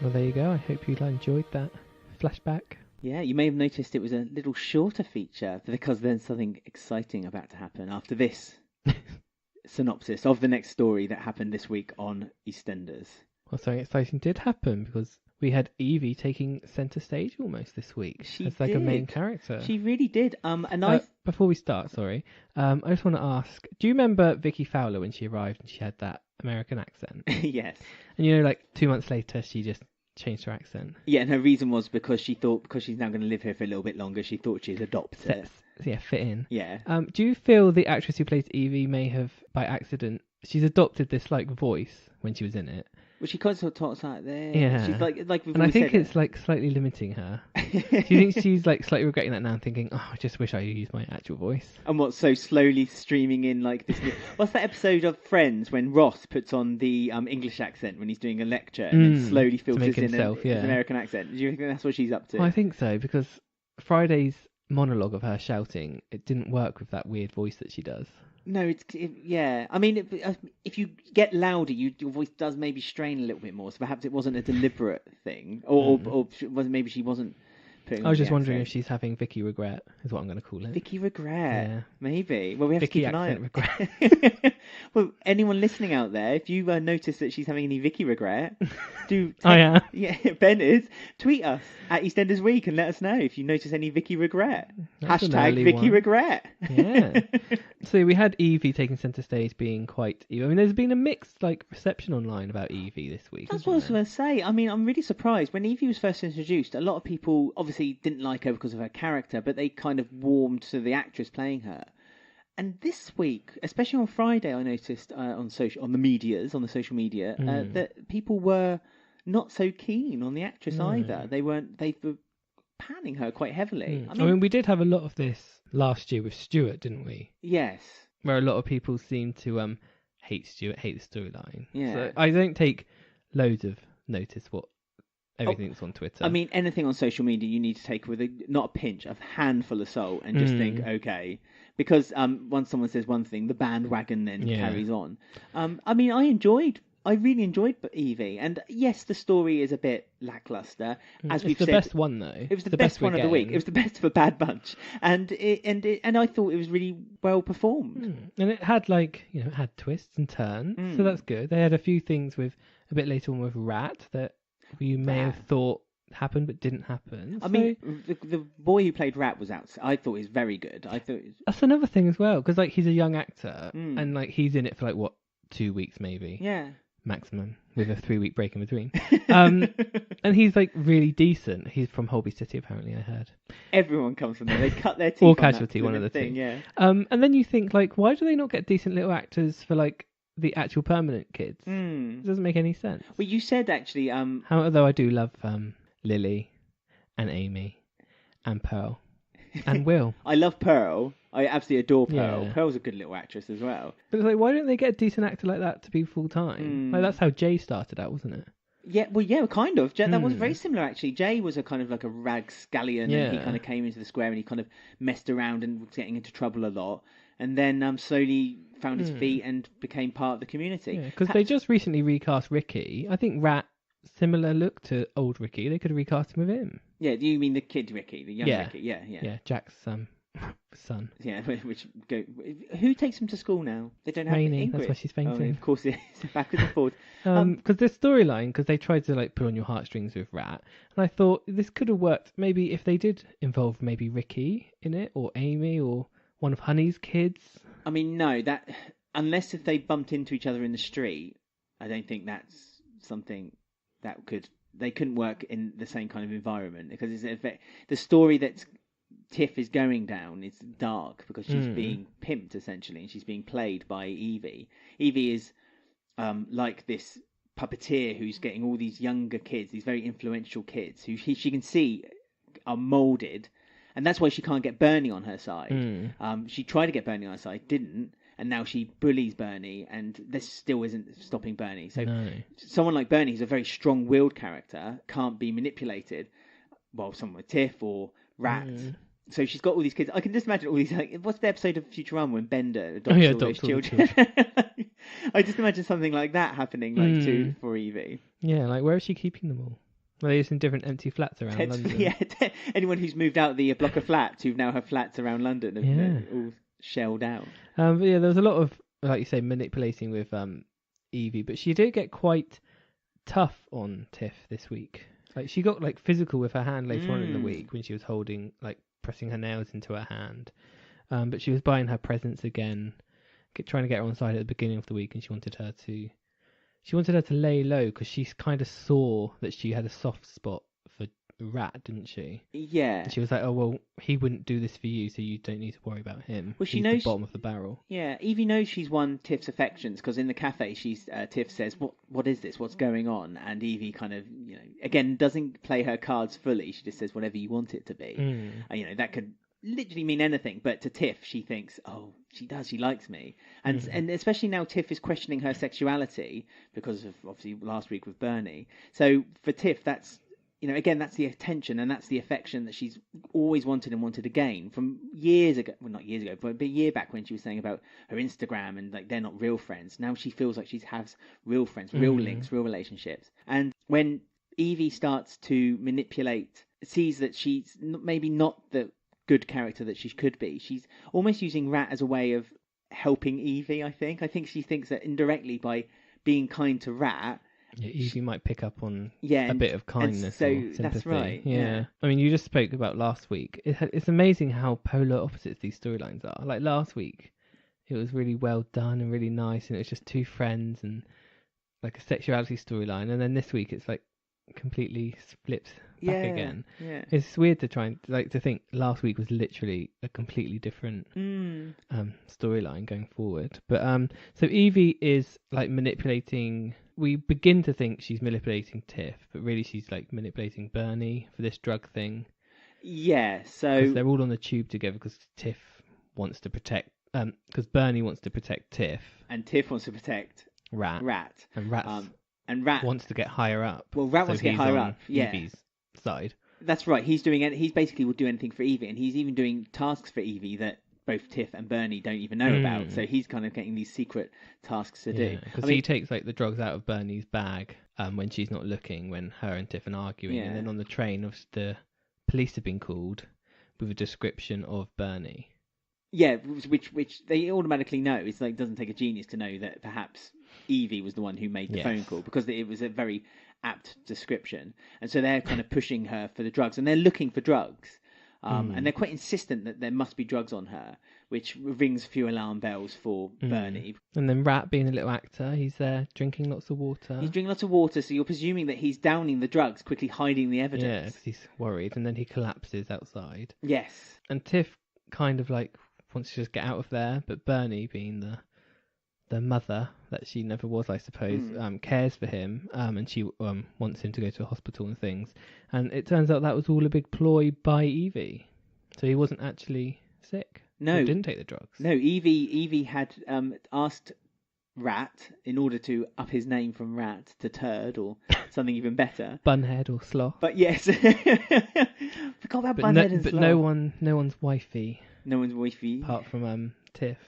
Well, there you go. I hope you enjoyed that flashback. Yeah, you may have noticed it was a little shorter feature because there's something exciting about to happen after this synopsis of the next story that happened this week on EastEnders. Well, something exciting did happen because we had Evie taking centre stage almost this week. She as like a main did. character. She really did. And Before we start, sorry, I just want to ask, do you remember Vicky Fowler when she arrived and she had that American accent? yes. And like 2 months later, she just changed her accent. Yeah, and her reason was because she thought because she's now going to live here for a little bit longer, she thought she'd adopt it. Fit in. Yeah. Do you feel the actress who plays Evie may have, by accident, she's adopted this voice when she was in it? Well, she kind of talks like this. Yeah. She's like we've And I always think said it's slightly limiting her. Do you think she's slightly regretting that now and thinking, oh, I just wish I used my actual voice? And what's so slowly streaming in this new... What's that episode of Friends when Ross puts on the English accent when he's doing a lecture and then slowly filters in his American accent? Do you think that's what she's up to? Well, I think so, because Friday's monologue of her shouting, it didn't work with that weird voice that she does. No, yeah. I mean, if you get louder, your voice does maybe strain a little bit more. So perhaps it wasn't a deliberate thing, or maybe she wasn't putting. I was just wondering if she's having Vicky regret, is what I'm going to call it. Vicky regret, yeah. Maybe. Well, we have Vicky to keep an eye accent on. regret. Well, anyone listening out there, if you notice that she's having any Vicky regret, do. I am. Yeah, Ben is. Tweet us at EastEnders Week and let us know if you notice any Vicky regret. That's Hashtag Vicky regret. Yeah. So we had Evie taking centre stage being quite evil. I mean, there's been a mixed reception online about Evie this week. That's what I was going to say. I mean, I'm really surprised. When Evie was first introduced, a lot of people obviously didn't like her because of her character, but they kind of warmed to the actress playing her. And this week, especially on Friday, I noticed on the social media, that people were not so keen on the actress either. They were panning her quite heavily. I mean, we did have a lot of this last year with Stuart, didn't we? Yes. Where a lot of people seem to hate Stuart, hate the storyline. Yeah. So I don't take loads of notice what everything that's on Twitter. I mean, anything on social media you need to take with not a pinch, a handful of salt, and just think, okay. Because once someone says one thing, the bandwagon then carries on. I mean, I really enjoyed Evie, and yes, the story is a bit lackluster. As we've said, the best one though. It was the best one of the week. It was the best of a bad bunch, and I thought it was really well performed. And it had it had twists and turns, so that's good. They had a few things with a bit later on with Rat that you may have thought happened but didn't happen. I mean, the boy who played Rat was out. I thought he was very good. That's another thing as well, because he's a young actor and he's in it for 2 weeks maybe. Yeah. Maximum, with a 3-week break in between. And he's really decent. He's from Holby City, apparently, I heard. Everyone comes from there. They cut their teeth. Or Casualty, one of the two. Yeah. And then you think, why do they not get decent little actors for the actual permanent kids? It doesn't make any sense. Well, you said actually. Although I do love Lily and Amy and Pearl and Will. I love Pearl. I absolutely adore Pearl. Yeah. Pearl's a good little actress as well. But why don't they get a decent actor like that to be full time? That's how Jay started out, wasn't it? Yeah, kind of. That was very similar actually. Jay was a kind of a ragscallion, and he kind of came into the square and he kind of messed around and was getting into trouble a lot, and then slowly found his feet and became part of the community. Yeah, because they just recently recast Ricky. I think Rat, similar look to old Ricky. They could have recast him with him. Yeah, do you mean the kid Ricky, the young Yeah. Ricky? Yeah. Yeah, Jack's son. Yeah, who takes him to school now? They don't have Rainie, Ingrid. that's why she's Oh, fainting. of course, it's backwards and forwards. Because this storyline, because they tried to like pull on your heartstrings with Rat, and I thought this could have worked maybe if they did involve maybe Ricky in it, or Amy, or one of Honey's kids. I mean, no, that unless if they bumped into each other in the street, I don't think that's something that they couldn't work in the same kind of environment, because the story that Tiff is going down is dark because she's being pimped essentially, and she's being played by Evie. Evie is like this puppeteer who's getting all these younger kids, these very influential kids who she can see are moulded, and that's why she can't get Bernie on her side. She tried to get Bernie on her side, didn't, and now she bullies Bernie, and this still isn't stopping Bernie. So someone like Bernie, who's a very strong-willed character, can't be manipulated. Well, someone with Tiff or Rat. So she's got all these kids. I can just imagine all these. Like, what's the episode of Futurama when Bender adopts all those children? I just imagine something like that happening, like for Evie. Yeah, like where is she keeping them all? Well, they're just in different empty flats around London. Yeah, anyone who's moved out the block of flats who now have flats around London have all shelled out. But yeah, there was a lot of, like you say, manipulating with Evie, but she did get quite tough on Tiff this week. Like she got like physical with her hand later on in the week when she was holding, like pressing her nails into her hand. But she was buying her presents again, trying to get her on side at the beginning of the week, and she wanted her to lay low because she kind of saw that she had a soft spot for Rat, didn't she? Yeah. And she was like, oh, well, he wouldn't do this for you, so you don't need to worry about him. Well, she He's knows the bottom of the barrel. Yeah, Evie knows she's won Tiff's affections because in the cafe, Tiff says, "What is this? What's going on?" And Evie kind of, again, doesn't play her cards fully. She just says whatever you want it to be. And, that could literally mean anything, but to Tiff, she thinks, oh, she does, she likes me. And especially now Tiff is questioning her sexuality because of, obviously, last week with Bernie. So for Tiff, that's, again, that's the attention and that's the affection that she's always wanted and wanted again from years ago. Well, not years ago, but a year back when she was saying about her Instagram and like they're not real friends. Now she feels like she has real friends, real links, real relationships. And when Evie starts to manipulate, sees that she's maybe not the good character that she could be, she's almost using Rat as a way of helping Evie, I think. I think she thinks that indirectly by being kind to Rat, Evie might pick up on a bit of kindness or sympathy. That's right. Yeah. I mean, you just spoke about last week. It's amazing how polar opposites these storylines are. Like last week, it was really well done and really nice, and it was just two friends and like a sexuality storyline. And then this week, it's like completely flips back again. Yeah. It's weird to try and to think last week was literally a completely different storyline going forward. But so Evie is like manipulating. We begin to think she's manipulating Tiff, but really she's like manipulating Bernie for this drug thing. Yeah, so they're all on the tube together because Tiff wants to protect, because Bernie wants to protect Tiff, and Tiff wants to protect Rat, and Rat wants to get higher up. Well, Rat wants to get higher up. Yeah, Evie's side. That's right. He's basically will do anything for Evie, and he's even doing tasks for Evie that both Tiff and Bernie don't even know about. So he's kind of getting these secret tasks to do. Because he takes like the drugs out of Bernie's bag when she's not looking, when her and Tiff are arguing, and then on the train, the police have been called with a description of Bernie. Yeah, which they automatically know. It's like, doesn't take a genius to know that perhaps Evie was the one who made the phone call, because it was a very apt description. And so they're kind of pushing her for the drugs, and they're looking for drugs. And they're quite insistent that there must be drugs on her, which rings a few alarm bells for Bernie. And then Rat, being a little actor, he's there drinking lots of water. He's drinking lots of water, so you're presuming that he's downing the drugs, quickly hiding the evidence. Yeah, because he's worried, and then he collapses outside. Yes. And Tiff kind of like wants to just get out of there, but Bernie, being the mother that she never was, I suppose, cares for him, and she wants him to go to a hospital and things. And it turns out that was all a big ploy by Evie. So he wasn't actually sick. No. He didn't take the drugs. No, Evie had asked Rat, in order to up his name from Rat to Turd or something even better. Bunhead or Sloth. But yes. Forgot about Bunhead and Sloth. But no one's wifey. No one's wifey. Apart from Tiff.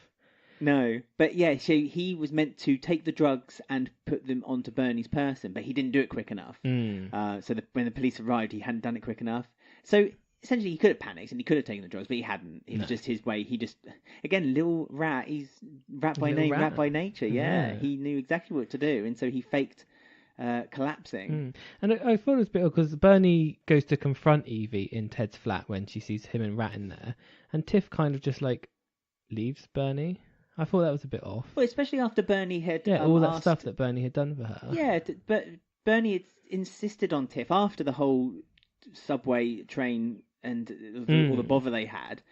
No, but yeah, so he was meant to take the drugs and put them onto Bernie's person, but he didn't do it quick enough. So when the police arrived, he hadn't done it quick enough. So essentially, he could have panicked and he could have taken the drugs, but he hadn't. It was just his way. He just, again, little rat. He's rat by name, rat by nature. Yeah, he knew exactly what to do, and so he faked collapsing. And I thought it was a bit odd because Bernie goes to confront Evie in Ted's flat when she sees him and Rat in there, and Tiff kind of just like leaves Bernie. I thought that was a bit off. Well, especially after Bernie had all that asked... stuff that Bernie had done for her. Yeah, but Bernie had insisted on Tiff after the whole subway train and all the bother they had.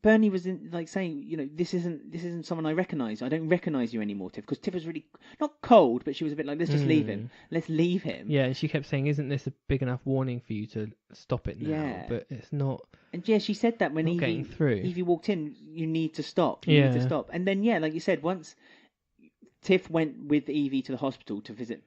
Bernie was saying, this isn't someone I recognise. I don't recognise you anymore, Tiff, because Tiff was really not cold, but she was a bit like, let's just leave him. Let's leave him. Yeah, and she kept saying, isn't this a big enough warning for you to stop it now? Yeah. But it's not. And yeah, she said that when Evie walked in, you need to stop. You need to stop. And then, like you said, once Tiff went with Evie to the hospital to visit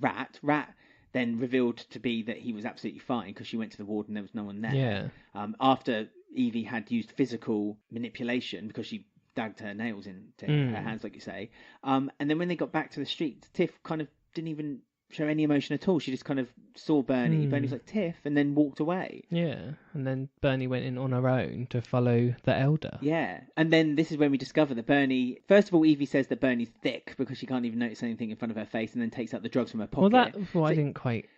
Rat then revealed to be that he was absolutely fine because she went to the ward and there was no one there. Yeah. After Evie had used physical manipulation because she dagged her nails into her hands, like you say. And then when they got back to the street, Tiff kind of didn't even show any emotion at all. She just kind of saw Bernie. Bernie was like, Tiff, and then walked away. Yeah. And then Bernie went in on her own to follow the elder. Yeah. And then this is when we discover that Bernie... First of all, Evie says that Bernie's thick because she can't even notice anything in front of her face, and then takes out the drugs from her pocket. I didn't quite...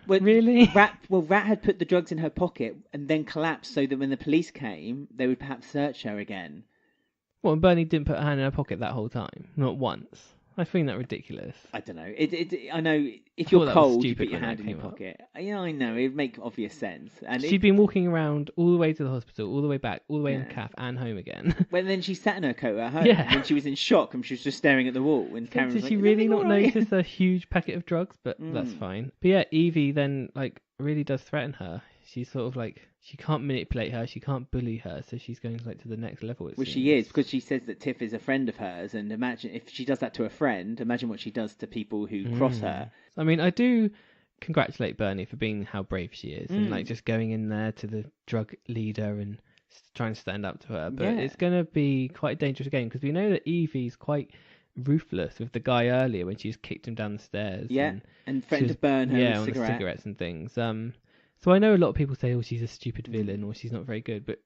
Well, really? Rat had put the drugs in her pocket and then collapsed so that when the police came, they would perhaps search her again. Well, and Bernie didn't put her hand in her pocket that whole time. Not once. I find that ridiculous. I don't know. I know if you're cold, you put your hand in your pocket. Yeah, I know. It would make obvious sense. And she'd been walking around all the way to the hospital, all the way back, all the way in the calf, and home again. Well, then she sat in her coat at home. Yeah. And she was in shock and she was just staring at the wall. And Karen was did she really not notice a huge packet of drugs? But that's fine. But yeah, Evie then really does threaten her. She's sort of like, she can't manipulate her, she can't bully her, so she's going to the next level. Well, she is, because she says that Tiff is a friend of hers, and imagine if she does that to a friend, imagine what she does to people who cross her. I mean, I do congratulate Bernie for being how brave she is, and just going in there to the drug leader and trying to stand up to her. But it's going to be quite a dangerous game, because we know that Evie's quite ruthless with the guy earlier when she just kicked him down the stairs. Yeah, and threatened to burn her with cigarettes and things. So I know a lot of people say, oh, she's a stupid villain or she's not very good, but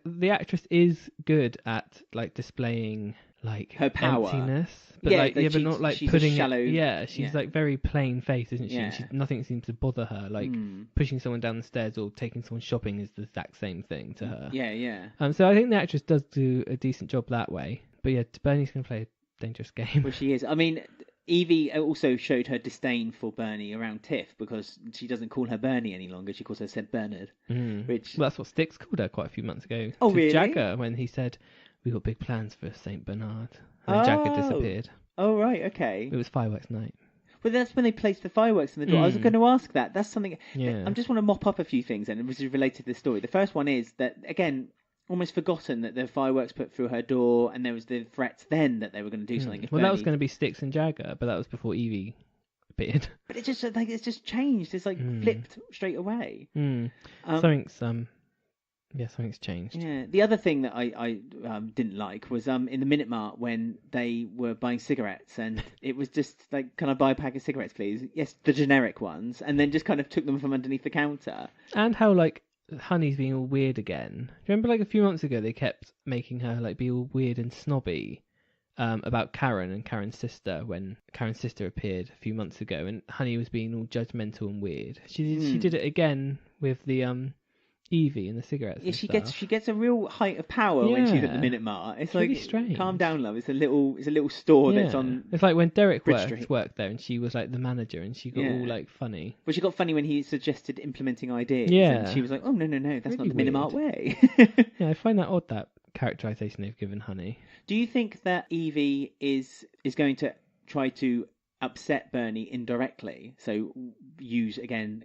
the actress is good at displaying her power, emptiness, but but not putting shallow. She's very plain face, isn't she? Yeah. Nothing seems to bother her. Pushing someone down the stairs or taking someone shopping is the exact same thing to her. Yeah. So I think the actress does do a decent job that way. But yeah, Bernie's going to play a dangerous game. Well, she is. I mean, Evie also showed her disdain for Bernie around Tiff because she doesn't call her Bernie any longer. She calls her St. Bernard. Which... Well, that's what Styx called her quite a few months ago. Oh, really? Jagger, when he said, we got big plans for St. Bernard. And Jagger disappeared. Oh, right, okay. It was fireworks night. Well, that's when they placed the fireworks in the door. I was going to ask that. That's something... Yeah. I just want to mop up a few things, and which is related to this story. The first one is that, again... almost forgotten that the fireworks put through her door, and there was the threats then that they were going to do something. If that was going to be Styx and Jagger, but that was before Evie appeared. But it's just changed. It's flipped straight away. Something's changed. Yeah. The other thing that I didn't like was in the Minute Mart when they were buying cigarettes, and it was just can I buy a pack of cigarettes, please? Yes, the generic ones, and then just kind of took them from underneath the counter. And how Honey's being all weird again. Do you remember a few months ago they kept making her be all weird and snobby about Karen and Karen's sister when Karen's sister appeared a few months ago, and Honey was being all judgmental and weird. She did it again with the Evie and the cigarettes. Yeah, she gets a real height of power when she's at the Minute Mart. It's really strange. Calm down, love. It's a little store that's on. It's like when Derek worked there, and she was the manager, and she got all funny. Well, she got funny when he suggested implementing ideas. Yeah, and she was like, "Oh no, that's really not the Minute Mart way." Yeah, I find that odd, that characterization they've given Honey. Do you think that Evie is going to try to upset Bernie indirectly? So use again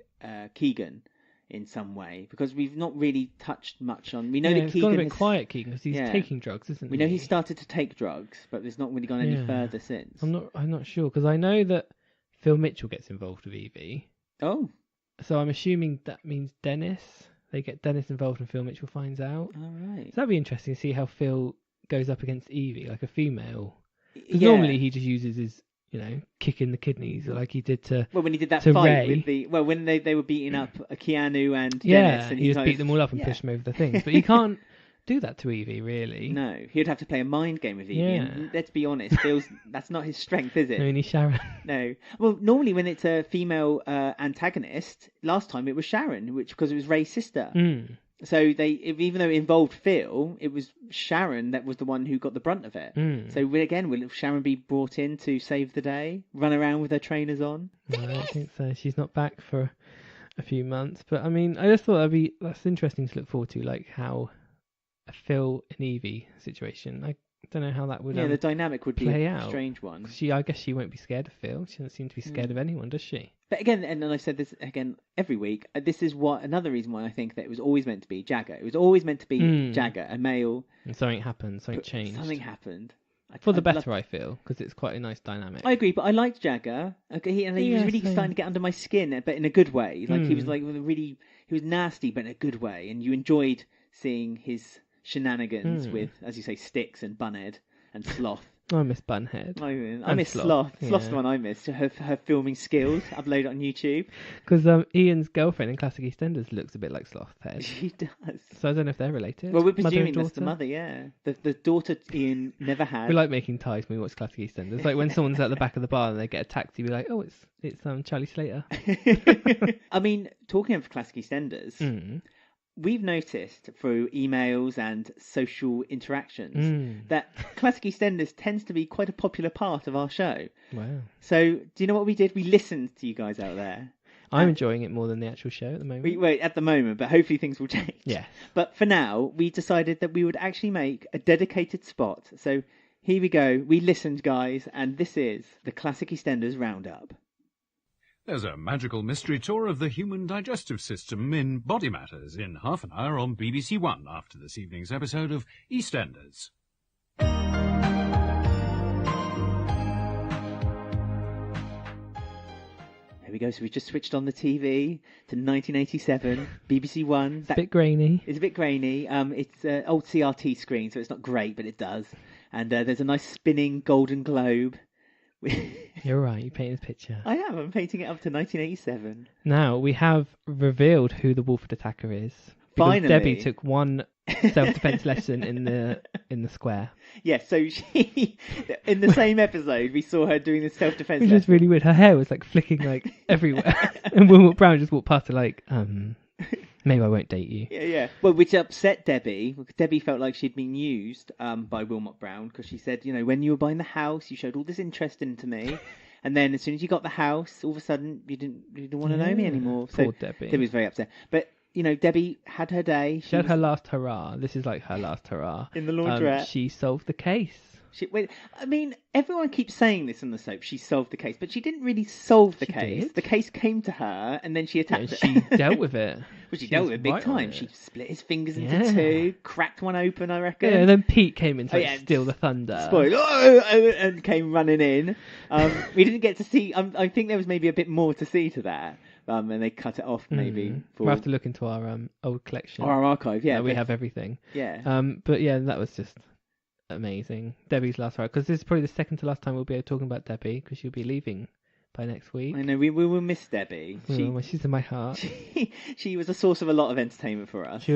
Keegan in some way, because we've not really touched much on. We know that Keegan gone a bit quiet, Keegan, because he's taking drugs, isn't he? We know he started to take drugs, but there's not really gone any further since. I'm not sure, because I know that Phil Mitchell gets involved with Evie. Oh, so I'm assuming that means Dennis. They get Dennis involved, and Phil Mitchell finds out. All right. So that'd be interesting to see how Phil goes up against Evie, like a female. Because normally he just uses his kicking the kidneys like he did to. Well, when he did that to fight Ray. when they were beating up Keanu and Yeah, Dennis, and he just beat them all up and yeah. pushed them over the things. But you can't do that to Evie, really. No, he'd have to play a mind game with Evie. Yeah. And let's be honest, that's not his strength, is it? Only Sharon. No. Well, normally when it's a female antagonist, last time it was Sharon, because it was Ray's sister. Mm. So even though it involved Phil, it was Sharon that was the one who got the brunt of it. Mm. So again, will Sharon be brought in to save the day? Run around with her trainers on? No, I don't think so. She's not back for a few months. But I mean, I just thought that's interesting to look forward to, like how a Phil and Evie situation. I don't know how that would the dynamic would be play a out. strange one. I guess she won't be scared of Phil. She doesn't seem to be scared of anyone, does she? But again, and I've said this again every week, this is another reason why I think that it was always meant to be Jagger. It was always meant to be Jagger, a male. And something happened, something changed. Something happened. For the better, I feel, because it's quite a nice dynamic. I agree, but I liked Jagger. Okay, he was really starting to get under my skin, but in a good way. Like he was he was nasty, but in a good way. And you enjoyed seeing his shenanigans with, as you say, Styx and Bunhead and Sloth. I miss Bunhead. I miss Sloth. Yeah. Sloth's the one I miss. Her filming skills. Upload it on YouTube. Because Ian's girlfriend in Classic EastEnders looks a bit like Slothhead. She does. So I don't know if they're related. Well, we're presuming that's the mother, yeah. The daughter Ian never had. We like making ties when we watch Classic EastEnders. Like when someone's at the back of the bar and they get a taxi, we're like, oh, it's Charlie Slater. I mean, talking of Classic EastEnders, we've noticed through emails and social interactions that Classic EastEnders tends to be quite a popular part of our show. Wow. So, do you know what we did? We listened to you guys out there. I'm enjoying it more than the actual show at the moment. At the moment, but hopefully things will change. Yes. But for now, we decided that we would actually make a dedicated spot. So, here we go. We listened, guys, and this is the Classic EastEnders Roundup. There's a magical mystery tour of the human digestive system in Body Matters in half an hour on BBC One after this evening's episode of EastEnders. There we go. So we just switched on the TV to 1987, BBC One. It's a bit grainy. It's a bit grainy. It's an old CRT screen, so it's not great, but it does. And there's a nice spinning golden globe. You're right, you painted a picture. I am. I'm painting it up to 1987. Now, we have revealed who the Walford attacker is. Finally. Debbie took one self-defense lesson in the square. Yes, so she, in the same episode, we saw her doing the self-defense Which lesson. is really weird. Her hair was like flicking like everywhere. And Wilmot Brown just walked past her like, maybe I won't date you. Yeah. Well, which upset Debbie. Debbie felt like she'd been used by Wilmot Brown because she said, when you were buying the house, you showed all this interest into me. And then as soon as you got the house, all of a sudden you didn't want to know me anymore. Poor So Debbie. Debbie was very upset. But, Debbie had her day. She had her last hurrah. This is like her last hurrah. In the laundrette. She solved the case. Everyone keeps saying this in the soap. She solved the case, but she didn't really solve the case. Did. The case came to her, and then she attacked it. She dealt with it. She dealt with it big time. She split his fingers into two, cracked one open, I reckon. Yeah, and then Pete came in to steal the thunder. Spoiled. And came running in. We didn't get to see. I think there was maybe a bit more to see to that. And they cut it off maybe. We'll have to look into our old collection. Or our archive, yeah. We have everything. Yeah. But yeah, that was just amazing. Debbie's last ride, because this is probably the second to last time we'll be talking about Debbie, because she'll be leaving by next week. I know, we will miss Debbie. She's in my heart. She was a source of a lot of entertainment for us.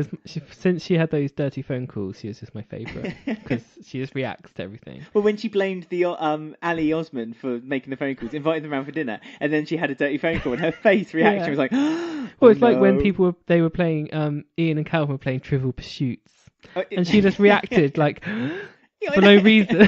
Since she had those dirty phone calls, she was just my favourite, because she just reacts to everything. Well, when she blamed the Ali Osman for making the phone calls, invited them around for dinner, and then she had a dirty phone call, and her face reaction was like, well, it's like when people were playing, Ian and Calvin were playing Trivial Pursuits, and she just reacted like... for no reason.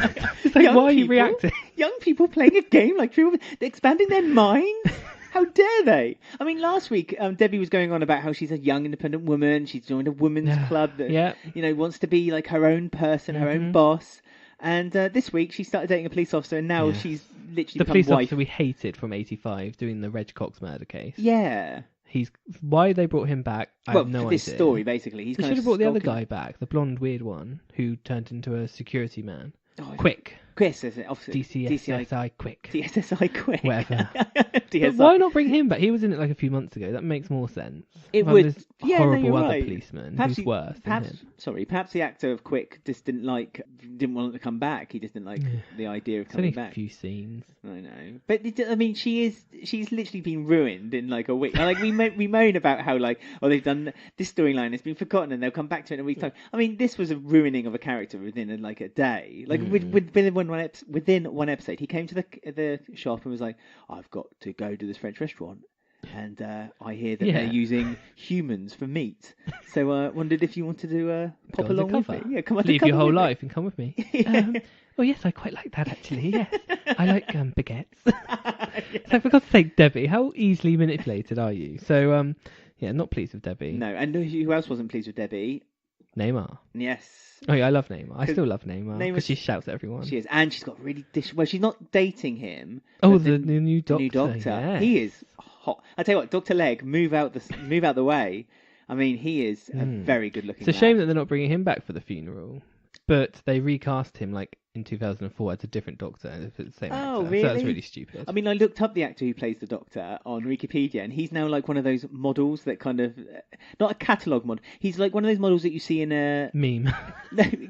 It's like, why are you reacting? Young people playing a game like they're expanding their minds? How dare they? I mean, last week, Debbie was going on about how she's a young independent woman. She's joined a women's club that, wants to be like her own person, her own boss. And this week, she started dating a police officer, and now she's literally the police officer we hated from '85 doing the Reg Cox murder case. Yeah. Why they brought him back, I have no idea. This story, basically. They should have brought the other guy back, the blonde weird one, who turned into a security man. Quick. Chris, is it? DCSI Quick. DSSI Quick. Whatever. DSI. But why not bring him back? He was in it like a few months ago. That makes more sense. It Rather would. than this Yeah, no, horrible you're other right. policeman Perhaps who's worse than him. Perhaps the actor of Quick just didn't want to come back. He just didn't like the idea of It's only coming back. a few scenes. I know, but I mean, she's literally been ruined in like a week. Like we moan about how like, oh, they've done this storyline has been forgotten and they'll come back to it in a week's time. I mean, this was a ruining of a character within like a day. Like within one episode, he came to the shop and was like, I've got to go to this French restaurant. And I hear that they're using humans for meat. So I wondered if you wanted to pop along with me. Yeah, come on. Leave your whole life and come with me. Oh yes, I quite like that actually. Yes, I like baguettes. So for God's sake, Debbie, how easily manipulated are you? So not pleased with Debbie. No, and who else wasn't pleased with Debbie? Neymar. Yes. Oh yeah, I love Neymar. I still love Neymar because she shouts at everyone. She is, and she's got really well, she's not dating him. Oh, the new doctor. New doctor. Yes. He is hot. I tell you what, Dr. Leg, move out the way. I mean, he is a very good looking. It's a shame that they're not bringing him back for the funeral, but they recast him like in 2004 as a different doctor and it's the same actor. Oh, really? So that's really stupid. I mean, I looked up the actor who plays the Doctor on Wikipedia, and he's now like one of those models that kind of not a catalogue model. He's like one of those models that you see in a meme.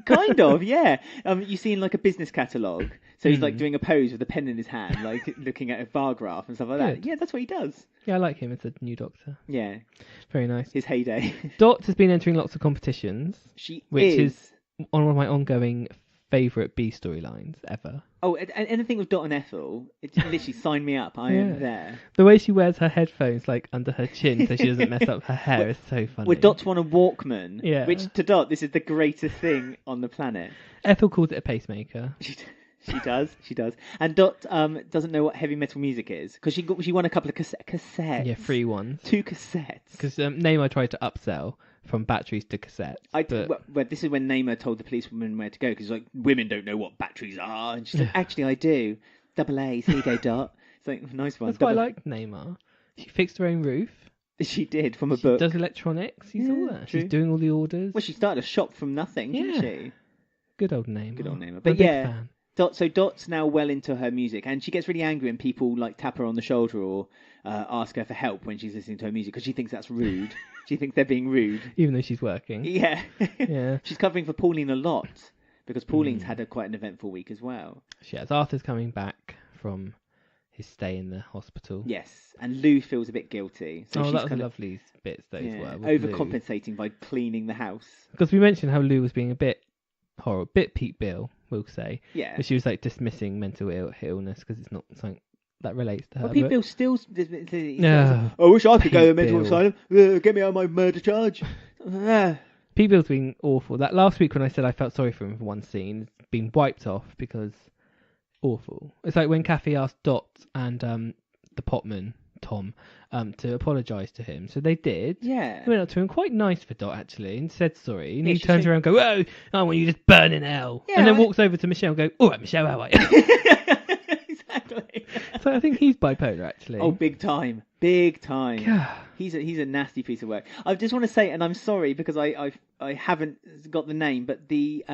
Kind of, yeah. You see in like a business catalogue. So he's like doing a pose with a pen in his hand, like looking at a bar graph and stuff like that. Yeah, that's what he does. Yeah, I like him as a new Doctor. Yeah, very nice. His heyday. Dot has been entering lots of competitions. Which is one of my ongoing favourite B storylines ever. Oh, anything with Dot and Ethel, it literally sign me up. I am there. The way she wears her headphones like under her chin so she doesn't mess up her hair is so funny. With Dot's on a Walkman, which to Dot, this is the greatest thing on the planet. Ethel calls it a pacemaker. She does. And Dot doesn't know what heavy metal music is because she won a couple of cassettes. Yeah, free ones. 2 cassettes. Because Neymar tried to upsell from batteries to cassettes. Well, this is when Neymar told the policewoman where to go because like women don't know what batteries are, and she's like, actually I do. Double A's, here you go, Dot. It's like nice one. That's why I like Neymar. She fixed her own roof. She did from a book. Does electronics. She's all that. She's doing all the orders. Well, she started a shop from nothing, didn't she? Good old Neymar. But yeah. Dot's now well into her music, and she gets really angry when people like tap her on the shoulder or ask her for help when she's listening to her music because she thinks that's rude. She thinks they're being rude, even though she's working. Yeah. She's covering for Pauline a lot because Pauline's had quite an eventful week as well. She has. Arthur's coming back from his stay in the hospital. Yes, and Lou feels a bit guilty. So she's that was a lovely bits those were. Overcompensating by cleaning the house. Because we mentioned how Lou was being a bit horrible, bit Pete Bill, we'll say. Yeah. But she was like dismissing mental illness because it's not something that relates to her. Well, Pete Bill still. No. I wish I could go to a mental asylum. Get me out of my murder charge. Pete Bill's been awful. That last week when I said I felt sorry for him for one scene, it's been wiped off because awful. It's like when Kathy asked Dot and the potman Tom to apologise to him. So they did. Yeah. They went up to him, quite nice for Dot actually, and said sorry. And he turns around and goes, "Oh, I want you to just burn in hell." Yeah, and then walks over to Michelle and goes, "All right, Michelle, how are you?" Exactly. So I think he's bipolar actually. Oh, big time. He's a nasty piece of work. I just want to say, and I'm sorry because I haven't got the name, but the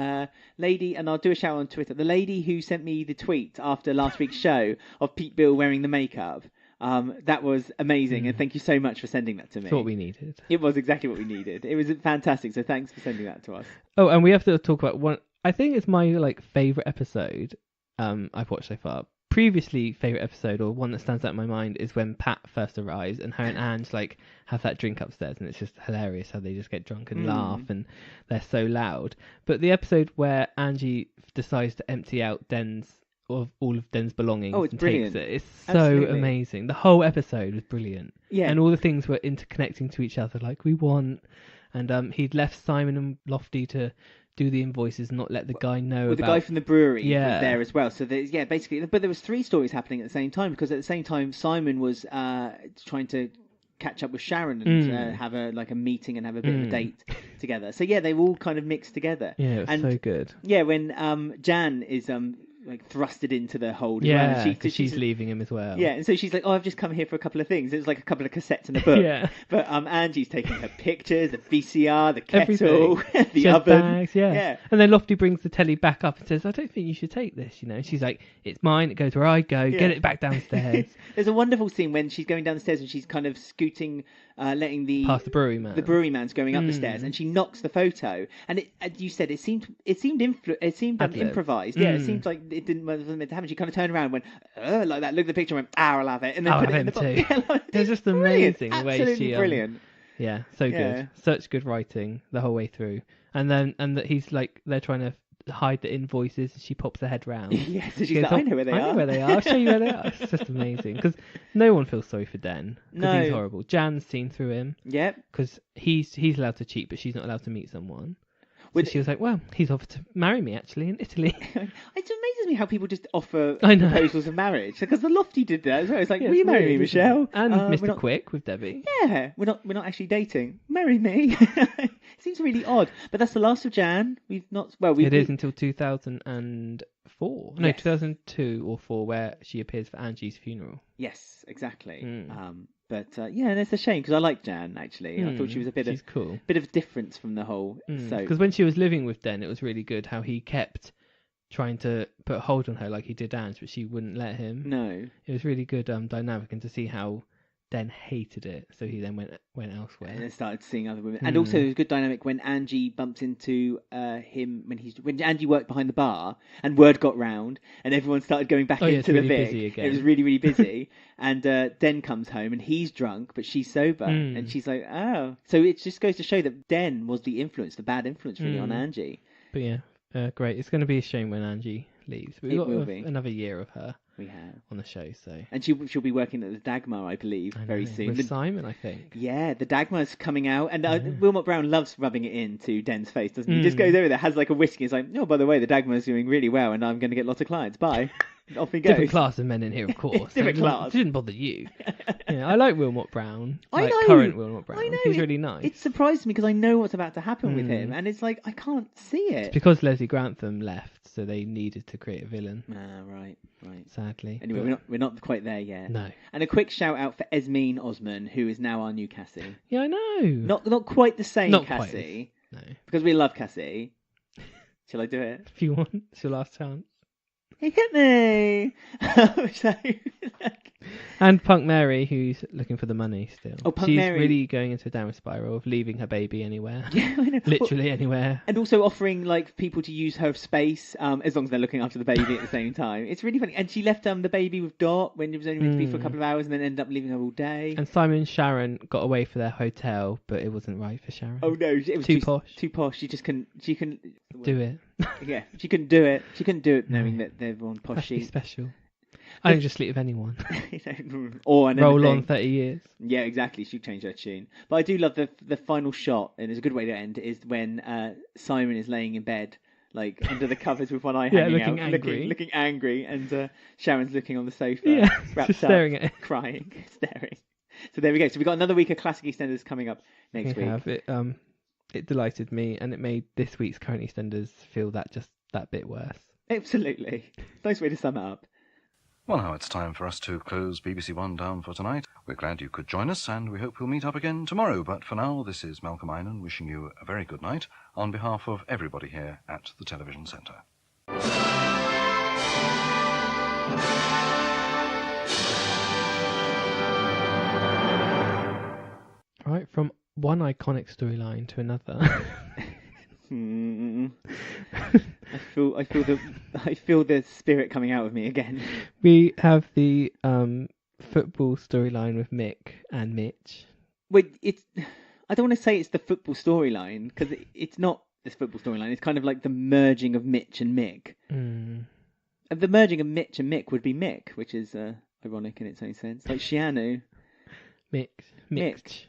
lady, and I'll do a shout on Twitter, the lady who sent me the tweet after last week's show of Pete Bill wearing the makeup. That was amazing, and thank you so much for sending that to me. It's what we needed. It was exactly what we needed. It was fantastic, so thanks for sending that to us. Oh, and we have to talk about one. I think it's my favourite episode I've watched so far. Previously, favourite episode, or one that stands out in my mind, is when Pat first arrives and her and Ange have that drink upstairs, and it's just hilarious how they just get drunk and laugh, and they're so loud. But the episode where Angie decides to empty out all of Den's belongings and brilliant. takes it, it's so amazing. The whole episode was brilliant. Yeah. And all the things were interconnecting to each other, like we want. And he'd left Simon and Lofty to do the invoices and not let the guy know about... the guy from the brewery was there as well. So basically, but there was 3 stories happening at the same time, because at the same time Simon was trying to catch up with Sharon and have a meeting and have a bit of a date together. So they were all kind of mixed together. Yeah, it was so good. Yeah, when Jan is like thrusted into the hold. Yeah, because she's leaving him as well. Yeah, and so she's like, "Oh, I've just come here for a couple of things." It was like a couple of cassettes and a book. Yeah. But Angie's taking her pictures, the VCR, the kettle, the she has oven. bags, yeah. And then Lofty brings the telly back up and says, "I don't think you should take this." You know, she's like, "It's mine. It goes where I go. Get it back downstairs." There's a wonderful scene when she's going down the stairs and she's kind of scooting, letting past the brewery man. The brewery man's going up the stairs, and she knocks the photo. And it, as you said, it seemed improvised. Yeah, it seemed like it wasn't meant to happen. She kind of turned around and went like that, looked at the picture and went, "I'll have it," and then put it in the box. Yeah, it's just amazing the way absolutely brilliant. Yeah, so good. Such good writing the whole way through. And that he's like, they're trying to hide the invoices, and she pops her head round. Yeah, so she's like, I know where they are. I know where they are. I'll show you where they are. It's just amazing, because no one feels sorry for Den, because he's horrible. Jan's seen through him. Yep. Because he's allowed to cheat, but she's not allowed to meet someone. So she was like, well, he's offered to marry me, actually, in Italy. It amazes me how people just offer proposals of marriage. Because the Lofty did that as well. It's like, will you marry me, Michelle? And Mr. Quick with Debbie. Yeah, we're not actually dating. Marry me. It seems really odd. But that's the last of Jan. It is until 2004. No, 2002 or 4, where she appears for Angie's funeral. Yes, exactly. But and it's a shame, because I like Jan, actually. I thought she was a bit of difference from the whole soap. Because when she was living with Den, it was really good how he kept trying to put a hold on her like he did Ange, but she wouldn't let him. No. It was really good dynamic, and to see how Den hated it, so he then went elsewhere. And then started seeing other women. And also, it was a good dynamic when Angie bumps into him, when Angie worked behind the bar, and word got round, and everyone started going back into the Vic. It was really, really busy. And Den comes home, and he's drunk, but she's sober. And she's like, oh. So it just goes to show that Den was the bad influence really on Angie. But yeah, great. It's going to be a shame when Angie leaves. We've got another year of her. We have on the show, so and she'll be working at the Dagmar, I believe, very soon. With Simon, I think. Yeah, the Dagmar's coming out, and Wilmot Brown loves rubbing it into Den's face, doesn't he? He just goes over there, has like a whiskey, he's like, "Oh, by the way, the Dagmar's doing really well, and I'm going to get lots of clients. Bye." Off he goes. Different class of men in here, of course. Different class. It didn't bother you. Yeah, I like Wilmot Brown. Current Wilmot Brown. I know. He's really nice. It surprised me because I know what's about to happen with him, and it's like I can't see it. It's because Leslie Grantham left, so they needed to create a villain. Right. Sadly. Anyway, we're not quite there yet. No. And a quick shout out for Esmeen Osman, who is now our new Cassie. Yeah, I know. Not quite the same not Cassie. Quite. No. Because we love Cassie. Shall I do it? If you want, it's your last chance. Hit me! And Punk Mary, who's looking for the money still. Oh, Punk She's Mary. really going into a downward spiral of leaving her baby anywhere. Yeah, I know. Literally anywhere. And also offering like people to use her space, as long as they're looking after the baby at the same time. It's really funny. And she left the baby with Dot when it was only meant to be for a couple of hours, and then ended up leaving her all day. And Simon and Sharon got away for their hotel, but it wasn't right for Sharon. Oh no, it was too posh. Too posh. She couldn't do it. Yeah, she couldn't do it. She couldn't do it knowing that they're on posh sheets. Special. I don't just sleep with anyone. Or roll on 30 years. Yeah, exactly. She'd change her tune. But I do love the final shot, and it's a good way to end, is when Simon is laying in bed, like under the covers with one eye hanging looking out, angry. looking angry, and Sharon's looking on the sofa, wrapped just up, staring at it. crying, staring. So there we go. So we've got another week of Classic EastEnders coming up next week. Have. It delighted me, and it made this week's current EastEnders feel that bit worse. Absolutely. Nice way to sum it up. Well, now it's time for us to close BBC One down for tonight. We're glad you could join us, and we hope we'll meet up again tomorrow. But for now, this is Malcolm Einan wishing you a very good night on behalf of everybody here at the Television Centre. Right, from one iconic storyline to another. I feel the spirit coming out of me again. We have the football storyline with Mick and Mitch. Wait, I don't want to say it's the football storyline, because it's not this football storyline. It's kind of like the merging of Mitch and Mick. And the merging of Mitch and Mick would be Mick, which is ironic in its own sense. Like Shianu. Mitch.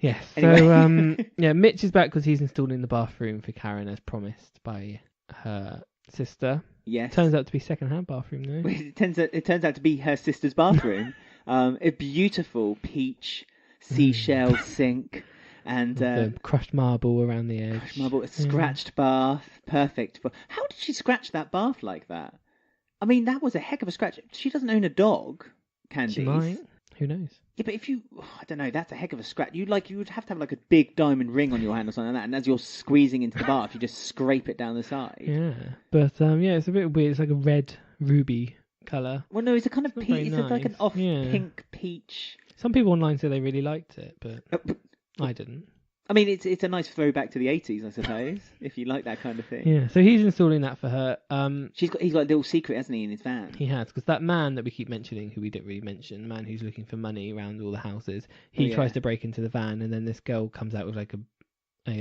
Yes. Anyway. So Mitch is back because he's installing the bathroom for Karen as promised by her sister. Yes. Turns out to be second-hand bathroom though. It turns out to be her sister's bathroom. A beautiful peach seashell sink. And the crushed marble around the edge. Crushed marble, a scratched bath, perfect. How did she scratch that bath like that? I mean, that was a heck of a scratch. She doesn't own a dog, Candice. She might. Who knows? Yeah, but if you, I don't know, that's a heck of a scratch. You would have to have like a big diamond ring on your hand or something like that. And as you're squeezing into the bath, you just scrape it down the side. Yeah, but it's a bit weird. It's like a red ruby colour. Well, no, it's a kind of peach. It's nice. like an off pink peach. Some people online say they really liked it, but I didn't. I mean, it's a nice throwback to the 80s, I suppose, if you like that kind of thing. Yeah, so he's installing that for her. He's got a little secret, hasn't he, in his van? He has, because that man that we keep mentioning, who we didn't really mention, the man who's looking for money around all the houses, he tries to break into the van, and then this girl comes out with like a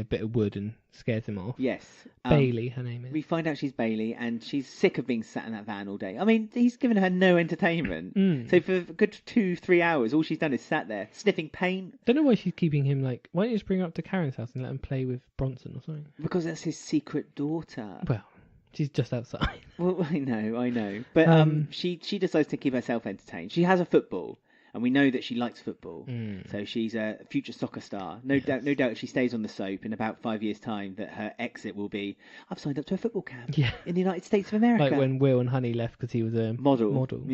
bit of wood and scares him off. Yes. Bailey, her name is. We find out she's Bailey, and she's sick of being sat in that van all day. I mean, he's given her no entertainment. So for a good 2-3 hours, all she's done is sat there, sniffing paint. Don't know why she's keeping him, like, why don't you just bring her up to Karen's house and let him play with Bronson or something? Because that's his secret daughter. Well, she's just outside. Well, I know. But she decides to keep herself entertained. She has a football. And we know that she likes football, so she's a future soccer star. No doubt, if she stays on the soap in about 5 years' time, that her exit will be, I've signed up to a football camp in the United States of America. Like when Will and Honey left because he was a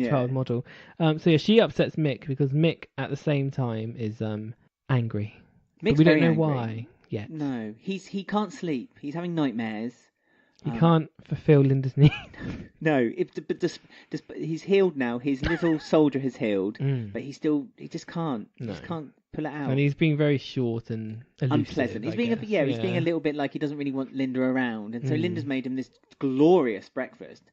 child model. So she upsets Mick because Mick at the same time is angry. But we don't know why yet. No, he can't sleep. He's having nightmares. He can't fulfill Linda's need. No, but he's healed now. His little soldier has healed, but he just can't. He just can't pull it out. And he's being very short and elusive, unpleasant. He's being a little bit like he doesn't really want Linda around, and so Linda's made him this glorious breakfast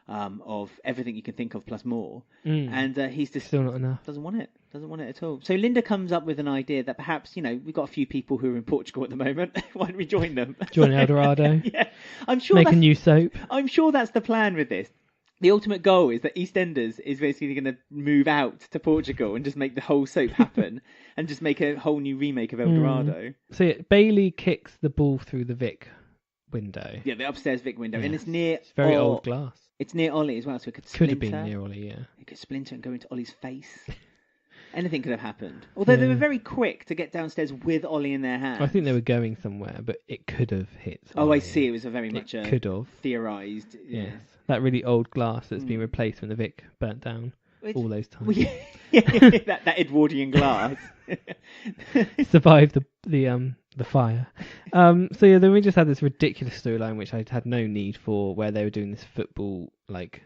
of everything you can think of plus more, and he's just still not enough. Doesn't want it at all. So Linda comes up with an idea that perhaps, we've got a few people who are in Portugal at the moment. Why don't we join them? Join El Dorado. Yeah, I'm sure. Make a new soap. I'm sure that's the plan with this. The ultimate goal is that EastEnders is basically going to move out to Portugal and just make the whole soap happen and just make a whole new remake of El Dorado. So Bailey kicks the ball through the Vic window. Yeah, the upstairs Vic window, and it's near. It's very old glass. It's near Ollie as well, so it could splinter. Could have been near Ollie, yeah. It could splinter and go into Ollie's face. Anything could have happened. Although they were very quick to get downstairs with Ollie in their hands. I think they were going somewhere, but it could have hit Ollie. Oh, I see. It was a very much could have theorised. Yes. That really old glass that's been replaced when the Vic burnt down all those times. Well, that Edwardian glass. Survived the fire. Then we just had this ridiculous storyline which I had no need for, where they were doing this football, like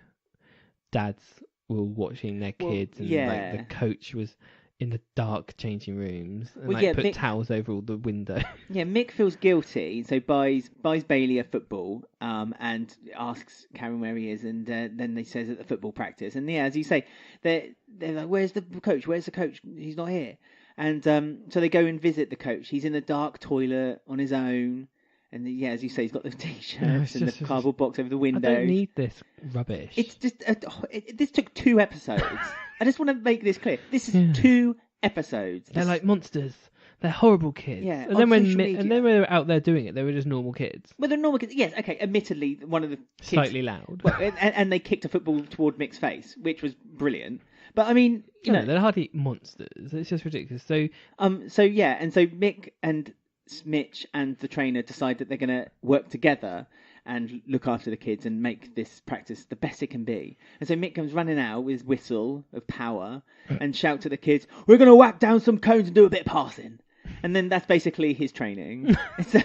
dads were watching their kids, and like the coach was in the dark changing rooms and put towels over all the windows. Yeah, Mick feels guilty, so buys Bailey a football, and asks Karen where he is, and then they says at the football practice, and as you say, they're like, "Where's the coach? Where's the coach? He's not here." And so they go and visit the coach. He's in the dark toilet on his own. And as you say, he's got the t-shirts and the cardboard box over the window. I don't need this rubbish. It's just this took 2 episodes. I just want to make this clear. This is 2 episodes. They're like monsters. They're horrible kids. Yeah. And then when they were out there doing it, they were just normal kids. Well, they're normal kids. Yes. Okay. Admittedly, one of the kids, slightly loud. Well, and they kicked a football toward Mick's face, which was brilliant. But I mean, they're hardly monsters. It's just ridiculous. So Mick and Mitch and the trainer decide that they're going to work together and look after the kids and make this practice the best it can be. And so Mick comes running out with his whistle of power and shouts at the kids, "We're going to whack down some cones and do a bit of passing." And then that's basically his training. So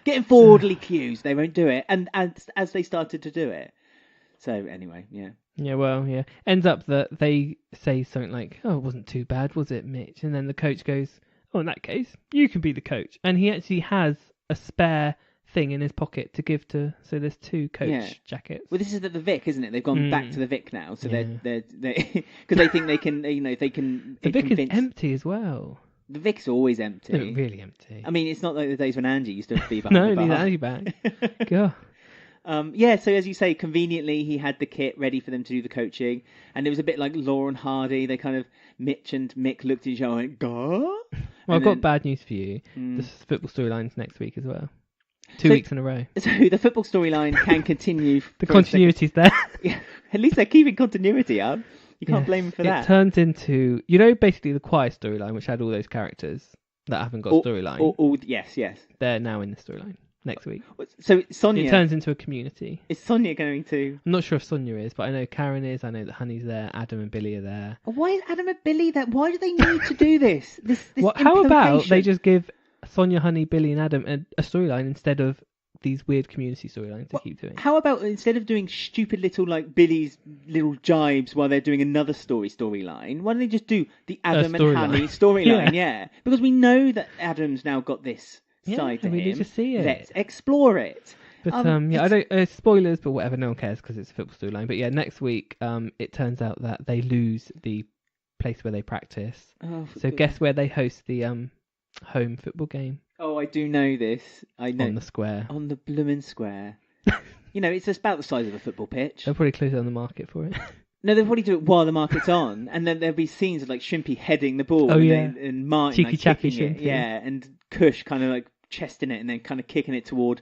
getting forwardly cues, they won't do it. And as they started to do it. So anyway, yeah. Yeah, well, yeah. Ends up that they say something like, "Oh, it wasn't too bad, was it, Mitch?" And then the coach goes, "Oh, in that case, you can be the coach." And he actually has a spare thing in his pocket to give to. So there's 2 coach jackets. Well, this is at the Vic, isn't it? They've gone back to the Vic now, so they're because they think they can, they can. The Vic is empty as well. The Vic's always empty. They're really empty. I mean, it's not like the days when Angie used to be behind the bar. No, need Angie back. God. So as you say, conveniently he had the kit ready for them to do the coaching, and it was a bit like Law and Hardy. They kind of, Mitch and Mick looked at each other and went, "Gah?" Well, I've got bad news for you. The football storyline's next week as well. 2 weeks in a row. So the football storyline can continue. The continuity's there. Yeah, at least they're keeping continuity up. You can't blame them for that. It turns into, basically the Choir storyline, which had all those characters, that haven't got storyline. Yes. They're now in the storyline next week. So Sonia... It turns into a community. Is Sonia going to... I'm not sure if Sonia is, but I know Karen is. I know that Honey's there. Adam and Billy are there. Why is Adam and Billy there? Why do they need to do this? How about they just give Sonia, Honey, Billy and Adam a storyline instead of these weird community storylines they keep doing? How about instead of doing stupid little, like, Billy's little jibes while they're doing another storyline, why don't they just do the Adam and Honey storyline? Yeah. Because we know that Adam's now got this side to him. Need to see it. Let's explore it. But I don't spoilers, but whatever, no one cares because it's a football storyline. But yeah, next week it turns out that they lose the place where they practice. So guess where they host the home football game? Oh, I do know this. I know. On the square. On the bloomin' square. It's about the size of a football pitch. They'll probably close down the market for it. No, they'll probably do it while the market's on, and then there'll be scenes of like Shrimpy heading the ball, and Martin cheeky like, chappy kicking Shrimpy, it, and Cush kind of like chesting it and then kind of kicking it toward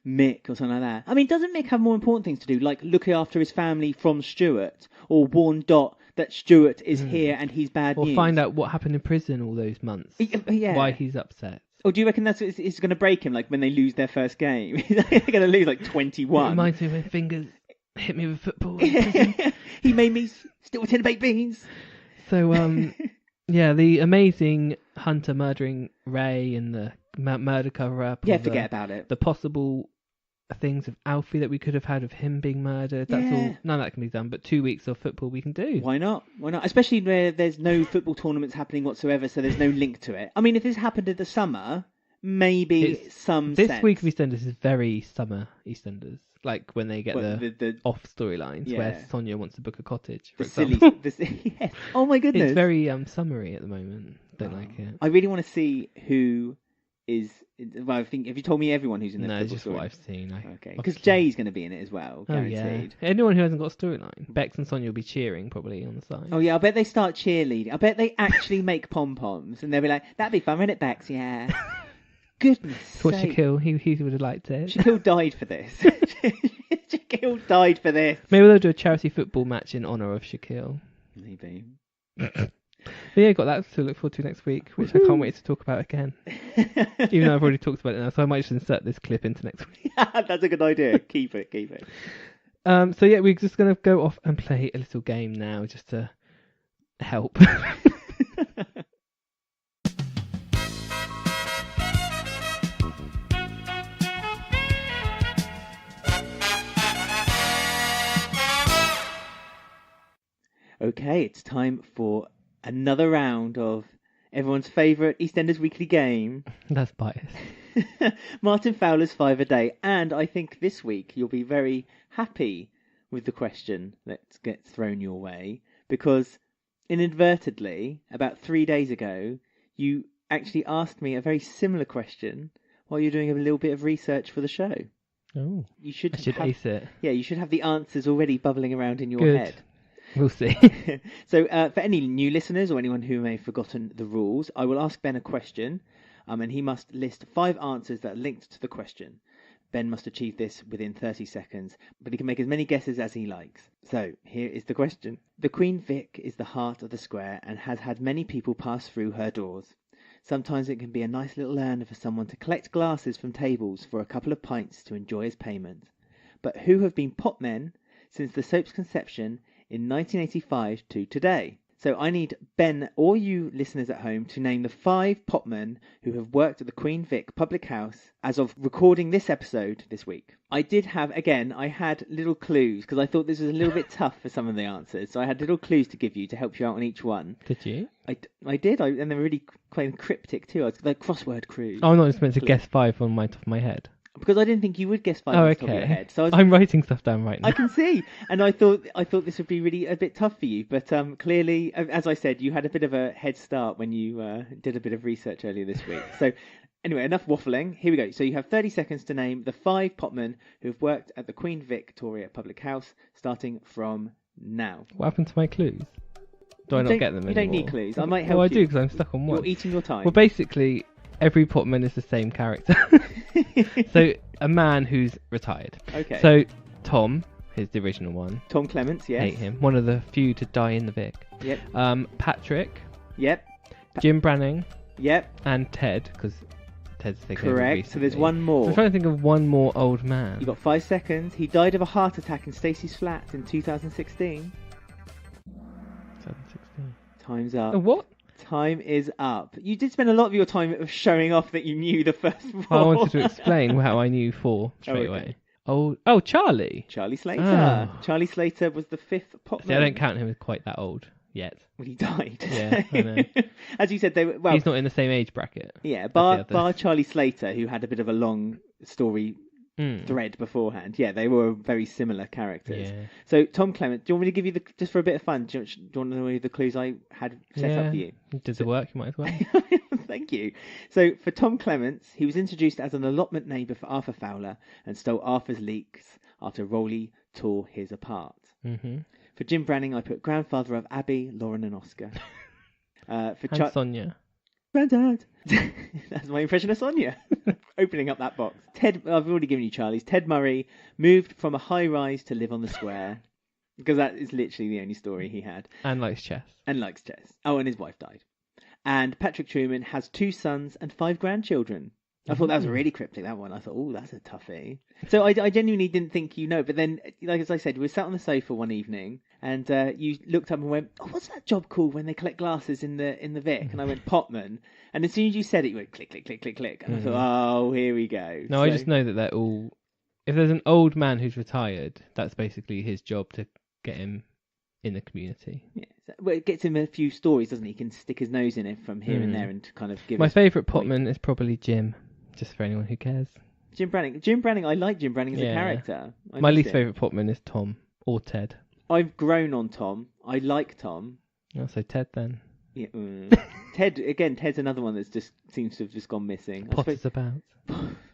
Mick or something like that. I mean, doesn't Mick have more important things to do, like looking after his family from Stuart, or warn Dot that Stuart is here and he's bad news, or find out what happened in prison all those months? Yeah. Why he's upset. Or do you reckon it's going to break him, like when they lose their first game? They're going to lose like 21. It reminds me when Fingers hit me with football. He made me still a tin of baked beans. So, the amazing Hunter murdering Ray and the murder cover-up. Yeah, forget about it. The possible things of Alfie that we could have had of him being murdered. That's all. None of that can be done, but 2 weeks of football we can do. Why not? Especially where there's no football tournaments happening whatsoever, so there's no link to it. I mean, if this happened in the summer, maybe This week of EastEnders is very summer EastEnders. Like when they get the off storylines where Sonia wants to book a cottage, for example. Yes. Oh my goodness. It's very summery at the moment. Don't like it. I really want to see who is... Well, I think, have you told me everyone who's in the football No, just story? what I've seen. Okay, because Jay's going to be in it as well, guaranteed. Oh, yeah. Anyone who hasn't got a storyline. Bex and Sonia will be cheering probably on the side. Oh yeah, I bet they start cheerleading. I bet they actually make pom-poms and they'll be like, that'd be fun, wouldn't it, Bex? Yeah. Goodness What sake. Shaquille, he would have liked it. Shaquille died for this. Shaquille died for this. Maybe they'll do a charity football match in honour of Shaquille. Maybe. But yeah, got that to look forward to next week, which I can't wait to talk about again. Even though I've already talked about it now, so I might just insert this clip into next week. That's a good idea. Keep it. So yeah, we're just going to go off and play a little game now, just to help. Okay, it's time for another round of everyone's favourite EastEnders weekly game. That's biased. Martin Fowler's 5 a day. And I think this week you'll be very happy with the question that gets thrown your way, because inadvertently, about 3 days ago, you actually asked me a very similar question while you're doing a little bit of research for the show. Oh, I should ace it. Yeah, you should have the answers already bubbling around in your head. We'll see. So, for any new listeners or anyone who may have forgotten the rules, I will ask Ben a question, and he must list 5 answers that are linked to the question. Ben must achieve this within 30 seconds, but he can make as many guesses as he likes. So, here is the question. The Queen Vic is the heart of the square and has had many people pass through her doors. Sometimes it can be a nice little earner for someone to collect glasses from tables for a couple of pints to enjoy as payment. But who have been potmen since the soap's conception in 1985 to today? So I need Ben or you listeners at home to name the 5 potmen who have worked at the Queen Vic Public House as of recording this episode this week. I had little clues because I thought this was a little bit tough for some of the answers. So I had little clues to give you to help you out on each one. Did you? I did, and they're really quite cryptic too. I was like crossword clues. Oh, I'm not just meant to guess 5 on my top of my head. Because I didn't think you would guess 5 on the top of your head. So I'm writing stuff down right now. I can see. And I thought this would be really a bit tough for you. But clearly, as I said, you had a bit of a head start when you did a bit of research earlier this week. So anyway, enough waffling. Here we go. So you have 30 seconds to name the 5 potmen who have worked at the Queen Victoria Public House, starting from now. What happened to my clues? Do I not get them anymore? You don't need clues. I might help you. Well, I do because I'm stuck on one. You're eating your time. Well, basically, every potman is the same character. So, a man who's retired. Okay. So, Tom is the original one. Tom Clements, yes. Hate him. One of the few to die in the Vic. Yep. Patrick. Yep. Jim Branning. Yep. And Ted, because Ted's taken over Correct. recently. So there's one more. So I'm trying to think of one more old man. You got 5 seconds. He died of a heart attack in Stacey's flat in 2016. 2016. Time's up. What? Time is up. You did spend a lot of your time showing off that you knew the first four. I wanted to explain how I knew 4 straight away. Oh, Charlie. Charlie Slater. Oh. Charlie Slater was the 5th Popman. See, I don't count him as quite that old yet. Well, he died. Yeah, I know. As you said, He's not in the same age bracket. Yeah, bar Charlie Slater, who had a bit of a long story thread beforehand. Yeah, they were very similar characters. Yeah. So, Tom Clement, do you want me to give you just for a bit of fun, do you want to know the clues I had set up for you? You did the work, you might as well. Thank you. So, for Tom Clements, he was introduced as an allotment neighbour for Arthur Fowler and stole Arthur's leeks after Rowley tore his apart. Mm-hmm. For Jim Branning, I put grandfather of Abby, Lauren and Oscar. And Sonia. Granddad. That's my impression of Sonia. Opening up that box. Ted, I've already given you Charlie's. Ted Murray moved from a high rise to live on the square. Because that is literally the only story he had. And likes chess. Oh, and his wife died. And Patrick Truman has 2 sons and 5 grandchildren. I thought that was really cryptic, that one. I thought, oh, that's a toughie. So I genuinely didn't think you know. But then, like as I said, we were sat on the sofa one evening and you looked up and went, oh, what's that job called when they collect glasses in the Vic? And I went, Potman. And as soon as you said it, you went click, click, click, click, click. And I thought, oh, here we go. No, I just know that they're all... If there's an old man who's retired, that's basically his job to get him in the community. Yeah. Well, it gets him a few stories, doesn't he? He can stick his nose in it from here and there and kind of give My favourite Potman is probably Jim. Just for anyone who cares. Jim Branning. I like Jim Branning as a character. My least favourite Potman is Tom or Ted. I've grown on Tom. I like Tom. Oh, so Ted then. Yeah, Ted again. Ted's another one that just seems to have just gone missing. Potter's about.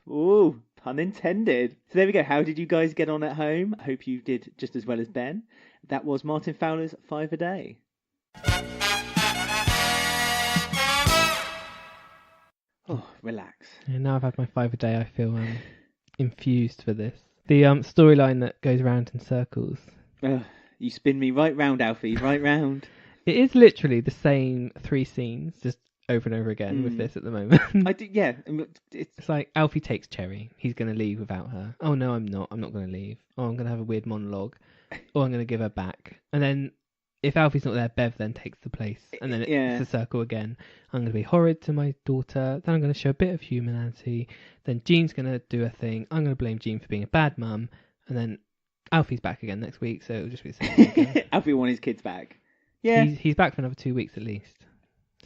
Ooh, pun intended. So there we go. How did you guys get on at home? I hope you did just as well as Ben. That was Martin Fowler's 5 a day. Oh, relax. Yeah, now I've had my 5 a day, I feel infused for this. The storyline that goes round in circles. You spin me right round, Alfie, right round. It is literally the same 3 scenes, just over and over again with this at the moment. I do, yeah. It's like Alfie takes Cherry. He's going to leave without her. Oh, no, I'm not. I'm not going to leave. Oh, I'm going to have a weird monologue. Oh, I'm going to give her back. And then if Alfie's not there, Bev then takes the place. And then it's a circle again. I'm going to be horrid to my daughter. Then I'm going to show a bit of humanity. Then Jean's going to do a thing. I'm going to blame Jean for being a bad mum. And then Alfie's back again next week, so it'll just be the same thing again. Alfie wants his kids back. Yeah. He's back for another 2 weeks at least.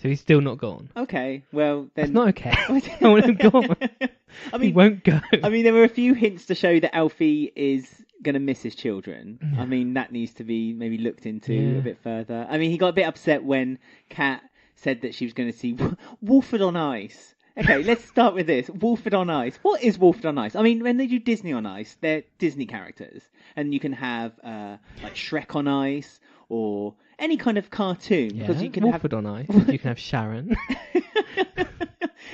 So he's still not gone. Okay, well then... That's not okay. I want him gone. I mean, he won't go. I mean, there were a few hints to show that Alfie is going to miss his children. Yeah. I mean, that needs to be maybe looked into a bit further. I mean, he got a bit upset when Kat said that she was going to see Walford on Ice. Okay, let's start with this. Walford on Ice. What is Walford on Ice? I mean, when they do Disney on Ice, they're Disney characters. And you can have like Shrek on Ice or any kind of cartoon. Yeah, because you can Walford on Ice. You can have Sharon.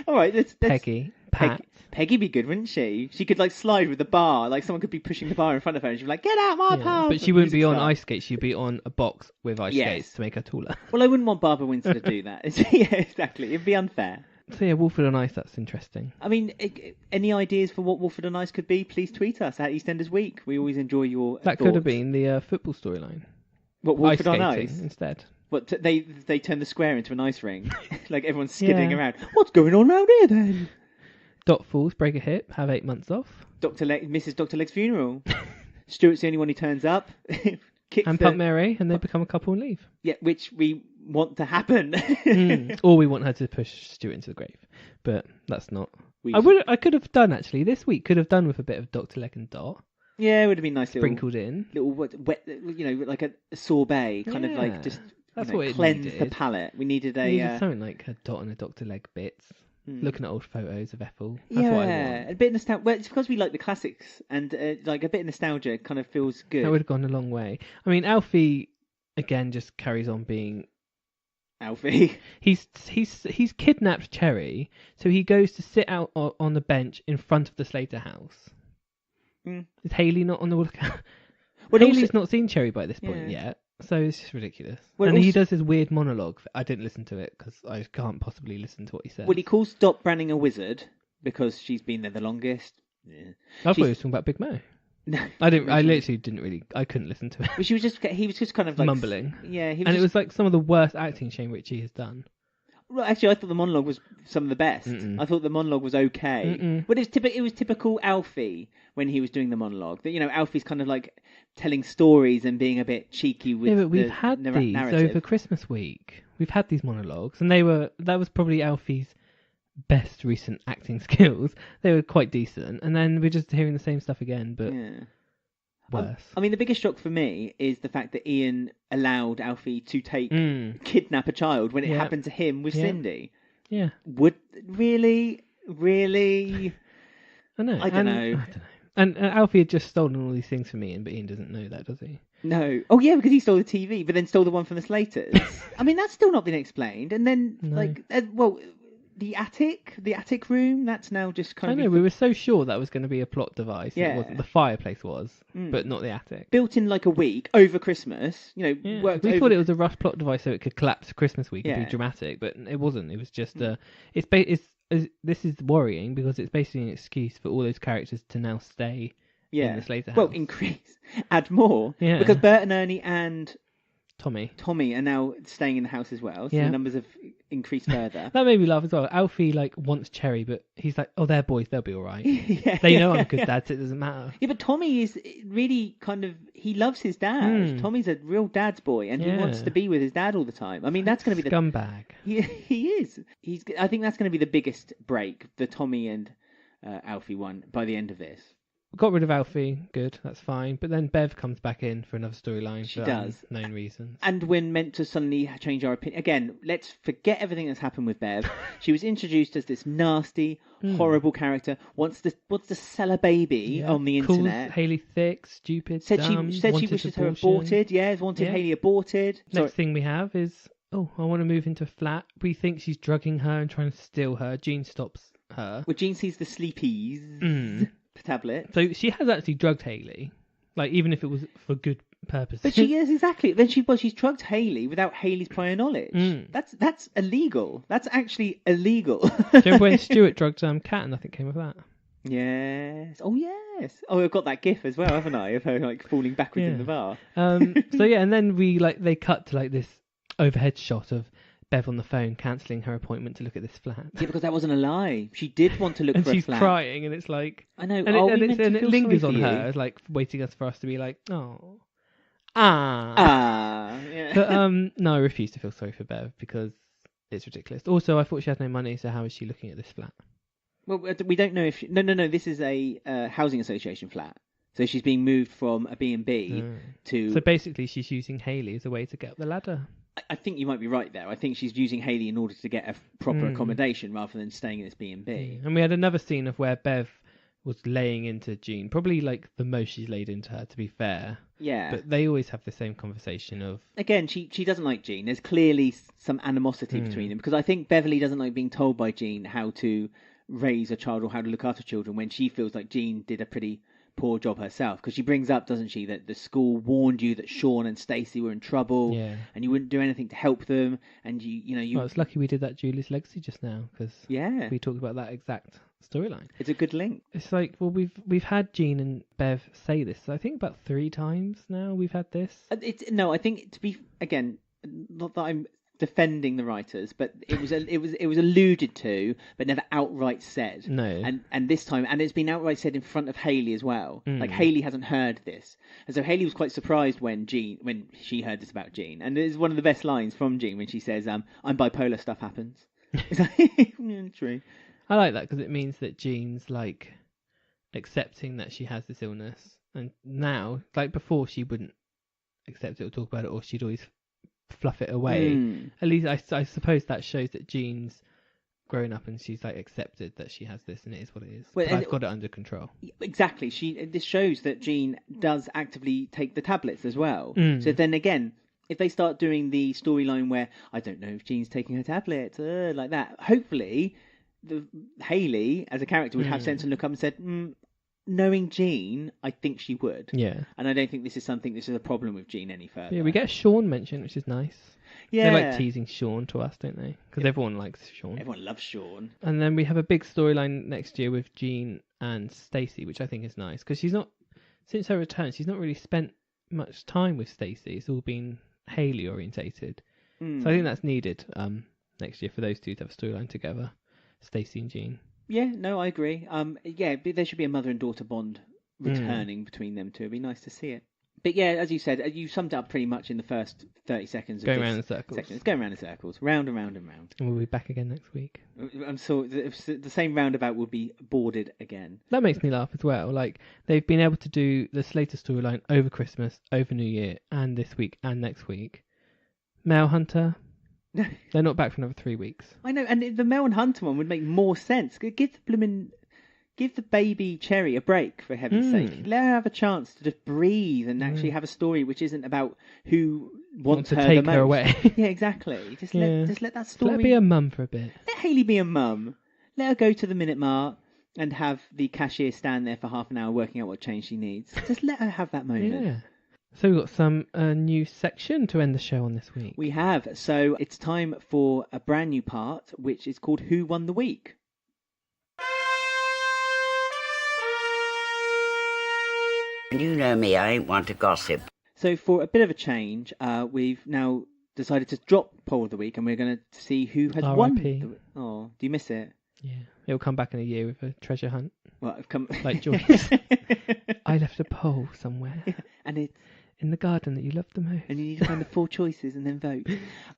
All right, let's Peggy. Pat. Peggy'd be good, wouldn't she? She could like slide with the bar. Like someone could be pushing the bar in front of her and she'd be like, get out my pub. But she wouldn't be on ice skates. She'd be on a box with ice skates to make her taller. Well, I wouldn't want Barbara Windsor to do that. Yeah, exactly. It'd be unfair. So yeah, Walford on Ice, that's interesting. I mean, any ideas for what Walford on Ice could be? Please tweet us at EastEnders Week. We always enjoy your That thoughts. could have been the football storyline. What, Walford on Ice? Instead. What, they turn the square into an ice ring? Like everyone's skidding around. What's going on around here then? Dot falls, break a hip, have 8 months off. Mrs. Dr. Leg's funeral. Stuart's the only one who turns up. And Pump Mary, and they become a couple and leave. Yeah, which we want to happen. Or we want her to push Stuart into the grave. But that's not... I could have done, actually. This week could have done with a bit of Dr. Leg and Dot. Yeah, it would have been nice. Sprinkled in. Little wet, like a sorbet, kind of like just what it cleanse needed. the palate. We needed something like a Dot and a Dr. Leg bits. Looking at old photos of Ethel. That's what I want. A bit of nostalgia. Well, it's because we like the classics, and like a bit of nostalgia kind of feels good. That would have gone a long way. I mean, Alfie again just carries on being Alfie. He's kidnapped Cherry, so he goes to sit out on the bench in front of the Slater house. Is Hayley not on the lookout? Well, Hayley's not seen Cherry by this point yet. So it's just ridiculous. Well, and he also- does his weird monologue. I didn't listen to it because I can't possibly listen to what he says. Well, he calls Dot Branning a wizard because she's been there the longest. Yeah. I thought he was talking about Big Mo. No, I literally didn't really. I couldn't listen to it. But he was just kind of like Mumbling. Yeah, he was. And it was like some of the worst acting Shane Ritchie has done. Well, actually, I thought the monologue was some of the best. Mm-mm. I thought the monologue was okay, Mm-mm. but it was typical Alfie when he was doing the monologue. That Alfie's kind of like telling stories and being a bit cheeky with. Yeah, but we've the had these narrative. over Christmas week. We've had these monologues, and that was probably Alfie's best recent acting skills. They were quite decent, and then we're just hearing the same stuff again, but Yeah. worse. I mean, the biggest shock for me is the fact that Ian allowed Alfie to kidnap a child when it Yeah. happened to him with Yeah. Cindy. Yeah, Would really? I know. I don't know. I don't know. And Alfie had just stolen all these things from Ian, but Ian doesn't know that, does he? No. Oh, yeah, because he stole the TV, but then stole the one from the Slaters. I mean, that's still not been explained. And then, No. the attic room, that's now just kind I of know, we were so sure that was going to be a plot device. Yeah. It wasn't. The fireplace was, but not the attic. built in like a week over Christmas. Yeah. Worked We over... thought it was a rush plot device so it could collapse Christmas week and Yeah. be dramatic, but it wasn't. It was just this is worrying because it's basically an excuse for all those characters to now stay in the Slater house. Well, add more. Yeah. Because Bert and Ernie and Tommy. are now staying in the house as well, so Yeah. the numbers have increased further. That made me laugh as well. Alfie wants Cherry, but he's like, "Oh, they're boys. They'll be all right. Yeah, They know I'm a yeah. good dad, so it doesn't matter." Yeah, but Tommy is really he loves his dad. Tommy's a real dad's boy, and he wants Yeah. to be with his dad all the time. I mean, that's going to be the scumbag. he is. I think that's going to be the biggest break, the Tommy and Alfie one by the end of this. Got rid of Alfie, good, that's fine. But then Bev comes back in for another storyline She for does. unknown reasons. And we're meant to suddenly change our opinion. Again, let's forget everything that's happened with Bev. She was introduced as this nasty, horrible character. Wants to sell a baby on the Calls internet. Hayley thick, stupid, Said dumb, she wanted wishes her abortion. aborted. Yeah, wanted Yeah. Hayley aborted. Next thing we have is, I want to move into a flat. We think she's drugging her and trying to steal her. Jean stops her. Well, Jean sees the sleepies tablet. So she has actually drugged Hayley, even if it was for good purposes. But she is exactly. Then she's drugged Hayley without Hayley's prior knowledge. That's illegal. That's actually illegal. Do you remember when Stuart drugged Kat and nothing came of that? Yes. Oh yes. Oh, I've got that GIF as well, haven't I? Of her falling backwards in the bar. So yeah, and then they cut to this overhead shot of Bev on the phone cancelling her appointment to look at this flat. Yeah, because that wasn't a lie. She did want to look and for a she's flat. crying, and it's like I know. and it it lingers on her, waiting for us to be like, oh, yeah. But no, I refuse to feel sorry for Bev because it's ridiculous. Also, I thought she had no money, so how is she looking at this flat? Well, we don't know if no. This is a housing association flat, so she's being moved from a B&B to. So basically, she's using Hayley as a way to get up the ladder. I think you might be right there. I think she's using Hayley in order to get a proper accommodation rather than staying in this B&B. And we had another scene of where Bev was laying into Jean, probably the most she's laid into her, to be fair. Yeah. But they always have the same conversation of... Again, she doesn't like Jean. There's clearly some animosity between them, because I think Beverly doesn't like being told by Jean how to raise a child or how to look after children when she feels like Jean did a pretty poor job herself, because she brings up, doesn't she, that the school warned you that Sean and Stacey were in trouble, and you wouldn't do anything to help them, and you Well, it's lucky we did that Julie's Legacy just now, because we talked about that exact storyline. It's a good link. It's we've had Jean and Bev say this, I think about 3 times now we've had this. I think to be, again, not that I'm defending the writers, but it was alluded to but never outright said. No. And this time, and it's been outright said in front of Hayley as well. Like Hayley hasn't heard this, and so Hayley was quite surprised when she heard this about Jean. And it's one of the best lines from Jean when she says, "I'm bipolar, stuff happens." It's like, true. I like that because it means that Jean's accepting that she has this illness, and now, before, she wouldn't accept it or talk about it, or she'd always fluff it away. At least I suppose that shows that Jean's grown up and she's accepted that she has this and it is what it is. Well, I've got it under control. Exactly. This shows that Jean does actively take the tablets as well. So then again, if they start doing the storyline where I don't know if Jean's taking her tablets like that, hopefully Hayley as a character would have sense and look up and said, knowing Jean, I think she would. Yeah. And I don't think this is a problem with Jean any further. Yeah, we get Sean mentioned, which is nice. Yeah. They like teasing Sean to us, don't they? Because everyone likes Sean. Everyone loves Sean. And then we have a big storyline next year with Jean and Stacey, which I think is nice. Because since her return, she's not really spent much time with Stacey. It's all been Hayley orientated. So I think that's needed next year for those two to have a storyline together, Stacey and Jean. Yeah, no, I agree. There should be a mother and daughter bond returning between them two. It'd be nice to see it. But yeah, as you said, you summed it up pretty much in the first 30 seconds. Going around in circles. It's going around in circles, round and round and round. And we'll be back again next week. I'm sorry, the same roundabout will be boarded again. That makes me laugh as well. Like, they've been able to do the Slater storyline over Christmas, over New Year, and this week and next week. Mel Hunter, they're not back for another 3 weeks. I know, and the Mel and Hunter one would make more sense. Give the baby Cherry a break, for heaven's sake. Let her have a chance to just breathe and actually have a story which isn't about who wants to her take the most. her away. Yeah, exactly. Just let that story. Let her be a mum for a bit. Let Hayley be a mum. Let her go to the Minute Mart and have the cashier stand there for half an hour working out what change she needs. Just let her have that moment. Yeah. So we've got some new section to end the show on this week. We have. So it's time for a brand new part, which is called Who Won the Week. You know me, I ain't one to gossip. So for a bit of a change, we've now decided to drop Poll of the Week, and we're going to see who has won. Oh, do you miss it? Yeah, it'll come back in a year with a treasure hunt. Well, I've come like Joyce. I left a poll somewhere. Yeah, and it's in the garden that you love the most. And you need to find the 4 choices and then vote.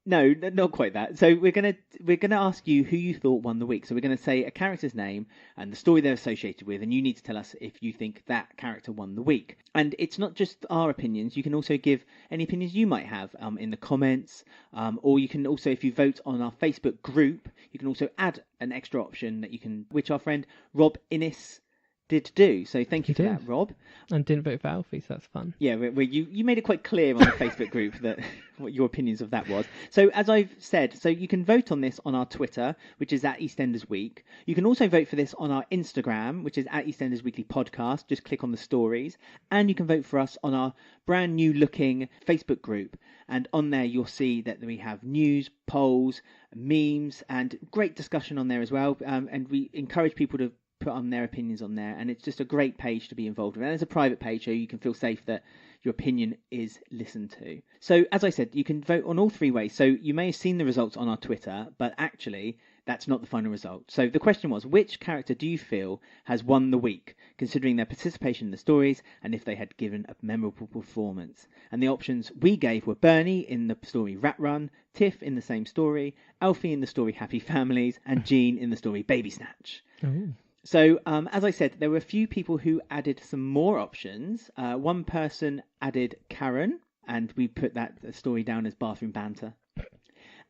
No, not quite that. So we're gonna ask you who you thought won the week. So we're gonna say a character's name and the story they're associated with, and you need to tell us if you think that character won the week. And it's not just our opinions. You can also give any opinions you might have in the comments, or you can also, if you vote on our Facebook group, you can also add an extra option that you can, which our friend Rob Innes did do. So thank you for that, Rob. And didn't vote for Alfie, so that's fun. Yeah, you made it quite clear on the Facebook group that what your opinions of that was. So as I've said, so you can vote on this on our Twitter, which is at EastEnders Week. You can also vote for this on our Instagram, which is at EastEnders Weekly Podcast. Just click on the stories. And you can vote for us on our brand new looking Facebook group. And on there you'll see that we have news, polls, memes, and great discussion on there as well. And we encourage people to put on their opinions on there, and it's just a great page to be involved with. And it's a private page, so you can feel safe that your opinion is listened to. So as I said, you can vote on all 3 ways. So you may have seen the results on our Twitter, but actually that's not the final result. So the question was, which character do you feel has won the week, considering their participation in the stories and if they had given a memorable performance? And the options we gave were Bernie in the story Rat Run, Tiff in the same story, Alfie in the story Happy Families, and Jean in the story Baby Snatch. Ooh. So, as I said, there were a few people who added some more options. One person added Karen, and we put that story down as bathroom banter.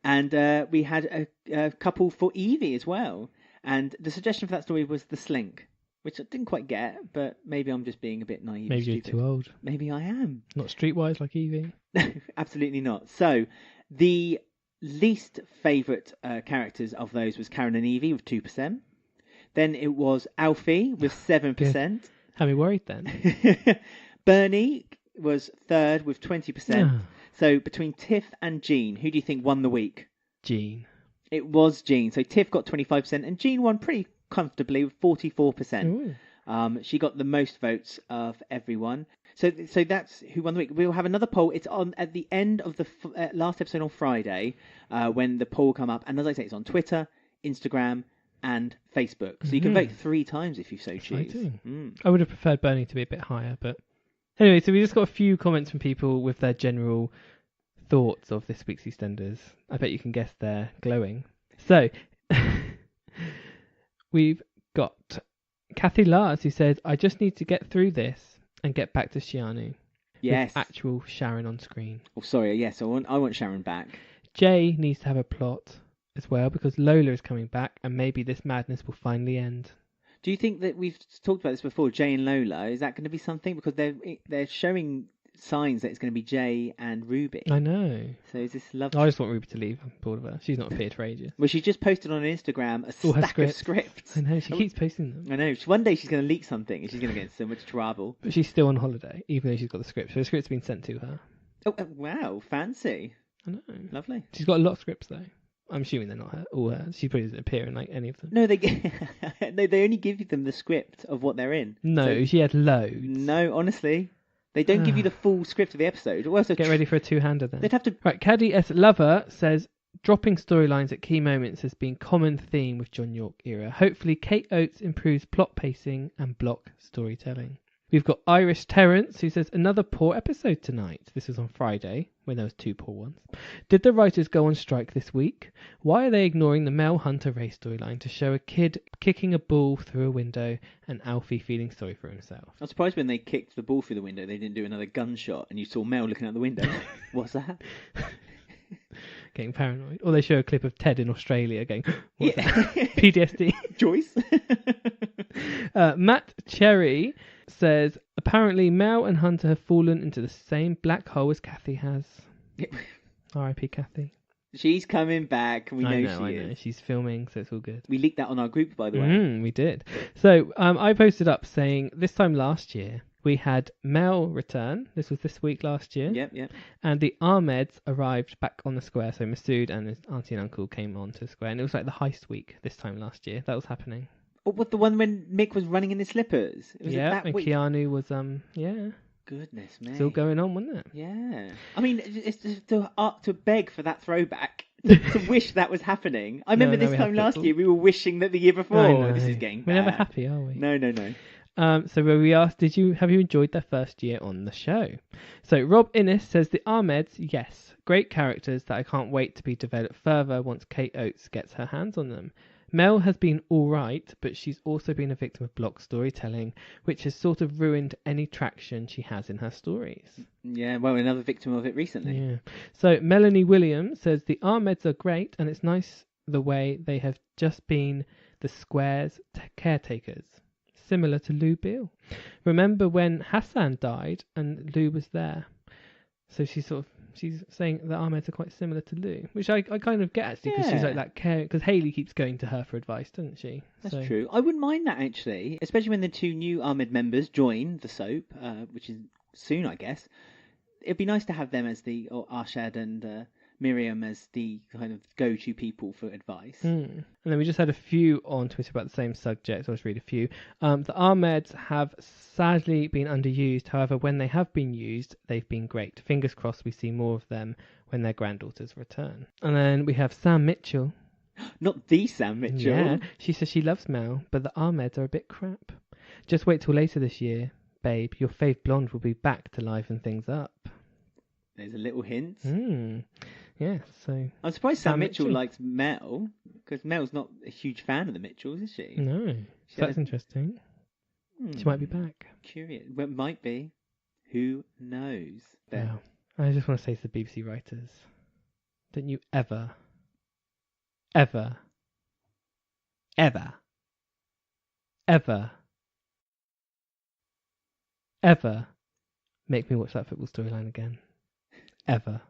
And we had a couple for Evie as well. And the suggestion for that story was the Slink, which I didn't quite get, but maybe I'm just being a bit naive. Maybe you're too old. Maybe I am. Not streetwise like Evie. Absolutely not. So, the least favourite characters of those was Karen and Evie with 2%. Then it was Alfie with 7%. Had me worried then. Bernie was third with 20%. So between Tiff and Jean, who do you think won the week? Jean. It was Jean. So Tiff got 25% and Jean won pretty comfortably with 44%. She got the most votes of everyone. So that's who won the week. We'll have another poll. It's on at the end of the last episode on Friday when the poll will come up. And as I say, it's on Twitter, Instagram, and Facebook. So you can vote 3 times if you so choose. I would have preferred Bernie to be a bit higher, but anyway, so we just got a few comments from people with their general thoughts of this week's EastEnders. I bet you can guess they're glowing. So we've got Kathy Lars, who says, I just need to get through this and get back to Shianu. Yes. With actual Sharon on screen. Oh, sorry. Yes, I want Sharon back. Jay needs to have a plot as well, because Lola is coming back and maybe this madness will finally end. Do you think that we've talked about this before, Jay and Lola, is that going to be something? Because they're showing signs that it's going to be Jay and Ruby. I know. So is this love? I just want Ruby to leave. I'm bored of her. She's not appeared for ages. Well, she just posted on Instagram a All her stack of scripts. I know, she keeps posting them. I know. One day she's going to leak something and she's going to get in so much trouble. But she's still on holiday, even though she's got the script. So the script's been sent to her. Oh, wow. Fancy. I know. Lovely. She's got a lot of scripts, though. I'm assuming they're not all her. She probably doesn't appear in like any of them. No, they only give them the script of what they're in. No, So- she had loads. No, honestly. They don't give you the full script of the episode. Well, so Get ready for a two-hander then. They'd have to... Right, Caddy S. Lover says, dropping storylines at key moments has been common theme with John York era. Hopefully Kate Oates improves plot pacing and block storytelling. We've got Irish Terrence, who says, another poor episode tonight. This was on Friday, when there was 2 poor ones. Did the writers go on strike this week? Why are they ignoring the Mel Hunter race storyline to show a kid kicking a ball through a window and Alfie feeling sorry for himself? I'm surprised when they kicked the ball through the window, they didn't do another gunshot, and you saw Mel looking out the window. What's that? Getting paranoid. Or they show a clip of Ted in Australia going, what's Yeah. that? PTSD. Joyce? Matt Cherry says, apparently Mel and Hunter have fallen into the same black hole as Kathy has. R.I.P. Kathy. She's coming back. We know, I she know. is. She's filming, so it's all good. We leaked that on our group, by the way. We did. So I posted up saying this time last year we had Mel return. This was this week last year. Yep. And the Ahmeds arrived back on the square. So Masood and his auntie and uncle came onto the square. And it was like the heist week this time last year. That was happening. Oh, what, the one when Mick was running in his slippers? Was it that and week? Keanu was, Goodness me. Still going on, wasn't it? Yeah. I mean, it's just to beg for that throwback. To wish that was happening. I remember this time last year we were wishing that the year before. This is getting bad. We're never happy, are we? No. So where we asked, have you enjoyed their first year on the show? So Rob Innes says the Ahmeds, yes, great characters that I can't wait to be developed further once Kate Oates gets her hands on them. Mel has been all right, but she's also been a victim of block storytelling, which has sort of ruined any traction she has in her stories. Yeah, well, another victim of it recently. Yeah. So Melanie Williams says the Ahmeds are great, and it's nice the way they have just been the square's caretakers, similar to Lou Beale. Remember when Hassan died and Lou was there? So she's saying that Ahmeds are quite similar to Lou, which I kind of get actually, because she's like that care, because Hayley keeps going to her for advice, doesn't she? That's true. I wouldn't mind that actually, especially when the 2 new Ahmed members join the soap, which is soon, I guess. It'd be nice to have them as Arshad and Miriam as the kind of go-to people for advice. And then we just had a few on Twitter about the same subject. I'll just read a few. The Ahmeds have sadly been underused. However, when they have been used, they've been great. Fingers crossed we see more of them when their granddaughters return. And then we have Sam Mitchell. Not the Sam Mitchell. Yeah, she says she loves Mel, but the Ahmeds are a bit crap. Just wait till later this year, babe. Your fave blonde will be back to liven things up. There's a little hint. Yeah, so... I'm surprised Sam Mitchell likes Mel, because Mel's not a huge fan of the Mitchells, is she? No, that's interesting. She might be back. Curious. Well, might be. Who knows? Wow. I just want to say to the BBC writers, don't you ever make me watch that football storyline again. Ever.